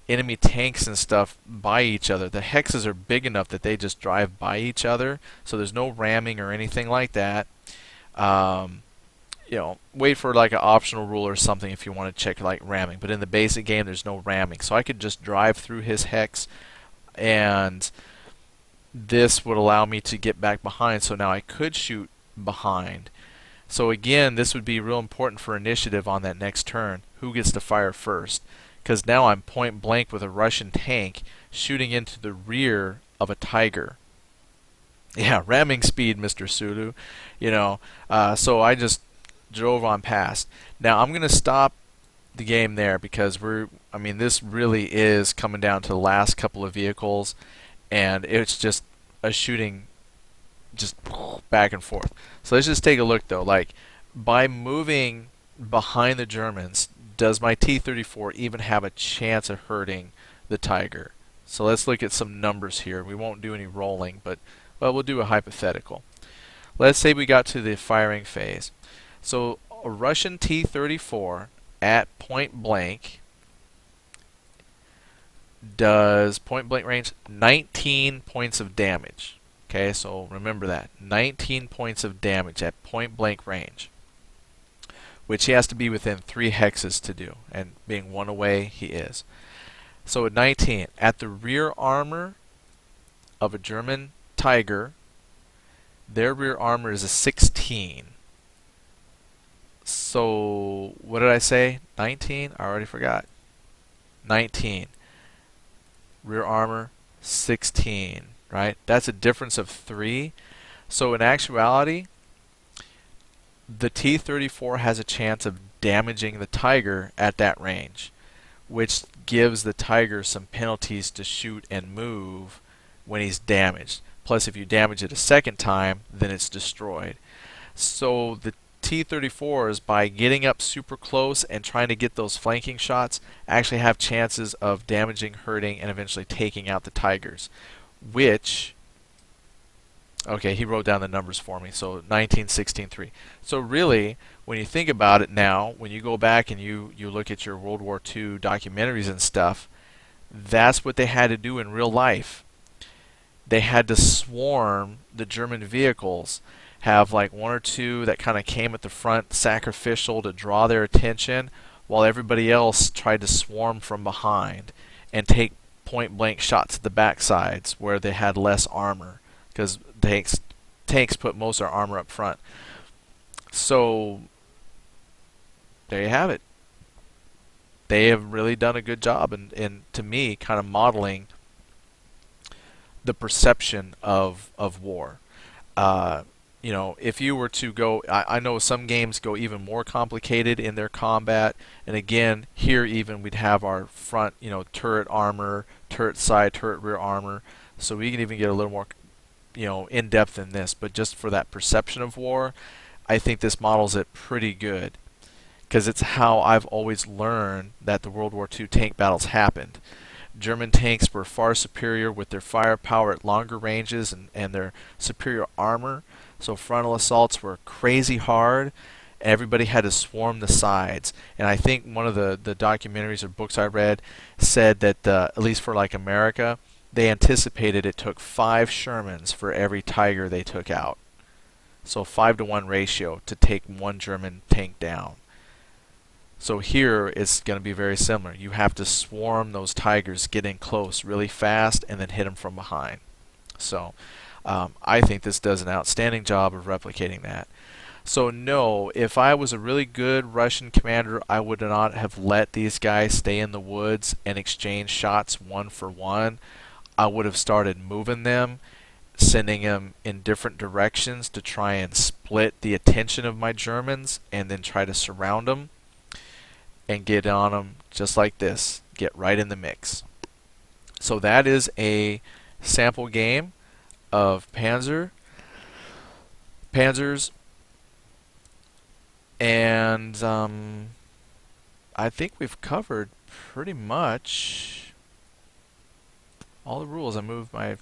enemy tanks and stuff by each other. The hexes are big enough that they just drive by each other, so there's no ramming or anything like that. You know, wait for like an optional rule or something if you want to check like ramming, but in the basic game there's no ramming, so I could just drive through his hex, and this would allow me to get back behind, so now I could shoot behind. So again, this would be real important for initiative on that next turn, who gets to fire first, because now I'm point blank with a Russian tank shooting into the rear of a Tiger. Yeah, ramming speed, Mr. Sulu. You know, so I just drove on past. Now I'm going to stop the game there because this really is coming down to the last couple of vehicles, and it's just a shooting just back and forth. So let's just take a look though. Like, by moving behind the Germans, does my T-34 even have a chance of hurting the Tiger? So let's look at some numbers here. We won't do any rolling, but we'll do a hypothetical. Let's say we got to the firing phase. So a Russian T-34 at point blank does point blank range 19 points of damage. Okay, so remember that. 19 points of damage at point blank range, which he has to be within 3 hexes to do, and being 1 away, he is. So at 19, at the rear armor of a German Tiger, their rear armor is a 16. So what did I say? 19? I already forgot. 19. Rear armor 16, right? That's a difference of 3. So in actuality, the T-34 has a chance of damaging the Tiger at that range, which gives the Tiger some penalties to shoot and move when he's damaged. Plus, if you damage it a second time, then it's destroyed. So the T-34s, by getting up super close and trying to get those flanking shots, actually have chances of damaging, hurting, and eventually taking out the Tigers, which... Okay, he wrote down the numbers for me. So 19, 16, 3. So really, when you think about it now, when you go back and you look at your World War II documentaries and stuff, that's what they had to do in real life. They had to swarm the German vehicles, have like 1 or 2 that kind of came at the front sacrificial to draw their attention, while everybody else tried to swarm from behind and take point blank shots at the backsides where they had less armor, because tanks put most of their armor up front. So there you have it. They have really done a good job in to me, kind of modeling the perception of war. You know, if you were to go, I know some games go even more complicated in their combat, and again, here even we'd have our front, you know, turret armor, turret side, turret rear armor, so we can even get a little more, you know, in depth in this. But just for that perception of war, I think this models it pretty good, because it's how I've always learned that the World War II tank battles happened. German tanks were far superior with their firepower at longer ranges and their superior armor, so frontal assaults were crazy hard. Everybody had to swarm the sides, and I think one of the documentaries or books I read said that at least for like America, they anticipated it took 5 Shermans for every Tiger they took out. So 5-to-1 ratio to take one German tank down. So here it's going to be very similar. You have to swarm those Tigers, get in close really fast, and then hit them from behind. So I think this does an outstanding job of replicating that. So no, if I was a really good Russian commander, I would not have let these guys stay in the woods and exchange shots 1 for 1. I would have started moving them, sending them in different directions to try and split the attention of my Germans, and then try to surround them and get on them just like this. Get right in the mix. So that is a sample game of Panzers, and I think we've covered pretty much all the rules. I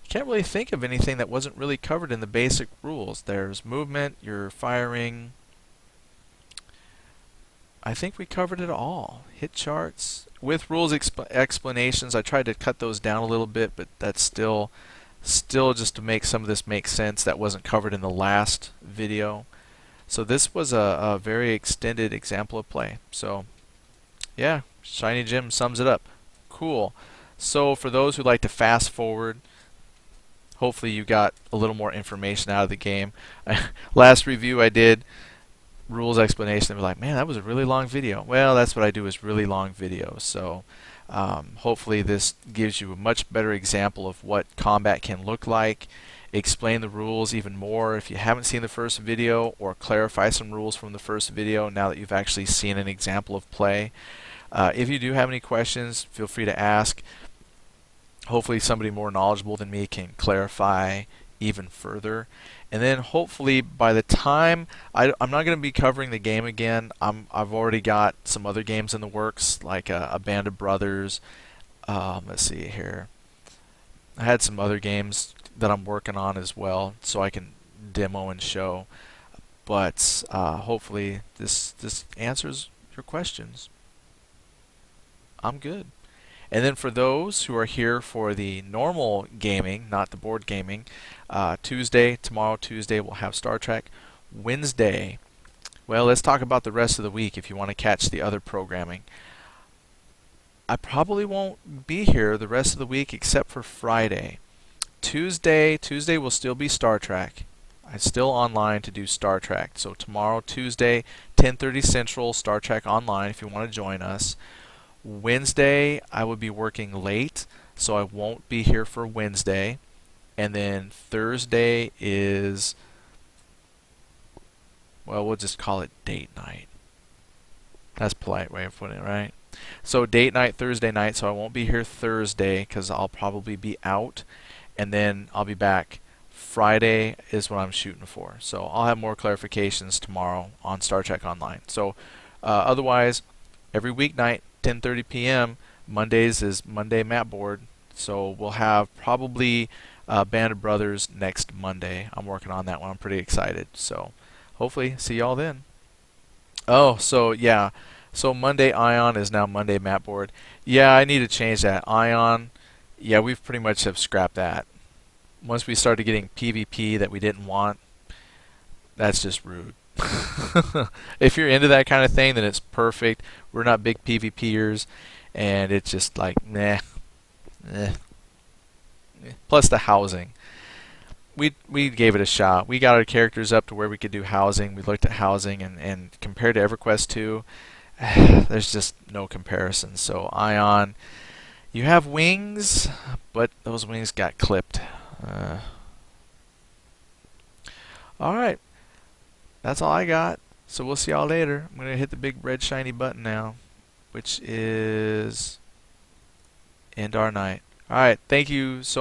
can't really think of anything that wasn't really covered in the basic rules. There's movement, you're firing. I think we covered it all. Hit charts with rules explanations. I tried to cut those down a little bit, but that's still just to make some of this make sense. That wasn't covered in the last video. So this was a very extended example of play. So yeah, Shiny Jim sums it up. Cool. So for those who like to fast forward, hopefully you got a little more information out of the game. Last review I did, rules explanation, they were like, man, that was a really long video. Well, that's what I do, is really long videos. So hopefully this gives you a much better example of what combat can look like, explain the rules even more if you haven't seen the first video, or clarify some rules from the first video now that you've actually seen an example of play. If you do have any questions, feel free to ask. Hopefully somebody more knowledgeable than me can clarify even further. And then hopefully by the time I'm not going to be covering the game again. I've already got some other games in the works, like a Band of Brothers. Let's see here. I had some other games that I'm working on as well, so I can demo and show. But hopefully this answers your questions. I'm good. And then for those who are here for the normal gaming, not the board gaming, tomorrow Tuesday, we'll have Star Trek. Wednesday, well, let's talk about the rest of the week if you want to catch the other programming. I probably won't be here the rest of the week except for Friday. Tuesday will still be Star Trek. I'm still online to do Star Trek. So tomorrow, Tuesday, 10:30 Central, Star Trek Online if you want to join us. Wednesday, I will be working late, so I won't be here for Wednesday. And then Thursday is, well, we'll just call it date night. That's a polite way of putting it, right? So date night Thursday night, so I won't be here Thursday because I'll probably be out. And then I'll be back. Friday is what I'm shooting for. So I'll have more clarifications tomorrow on Star Trek Online. So otherwise, every weeknight, 10:30 p.m., Mondays is Monday Mapboard. So we'll have probably Band of Brothers next Monday. I'm working on that one. I'm pretty excited. So hopefully see y'all then. Oh, so yeah. So Monday Ion is now Monday Mapboard. Yeah, I need to change that. Ion, yeah, we've pretty much have scrapped that. Once we started getting PvP that we didn't want, that's just rude. If you're into that kind of thing, then it's perfect. We're not big PvPers, and it's just like, nah. Plus the housing. We gave it a shot. We got our characters up to where we could do housing. We looked at housing, and compared to EverQuest 2, there's just no comparison. So Ion, you have wings, but those wings got clipped. Alright, that's all I got. So we'll see y'all later. I'm going to hit the big red shiny button now, which is end our night. Alright, thank you so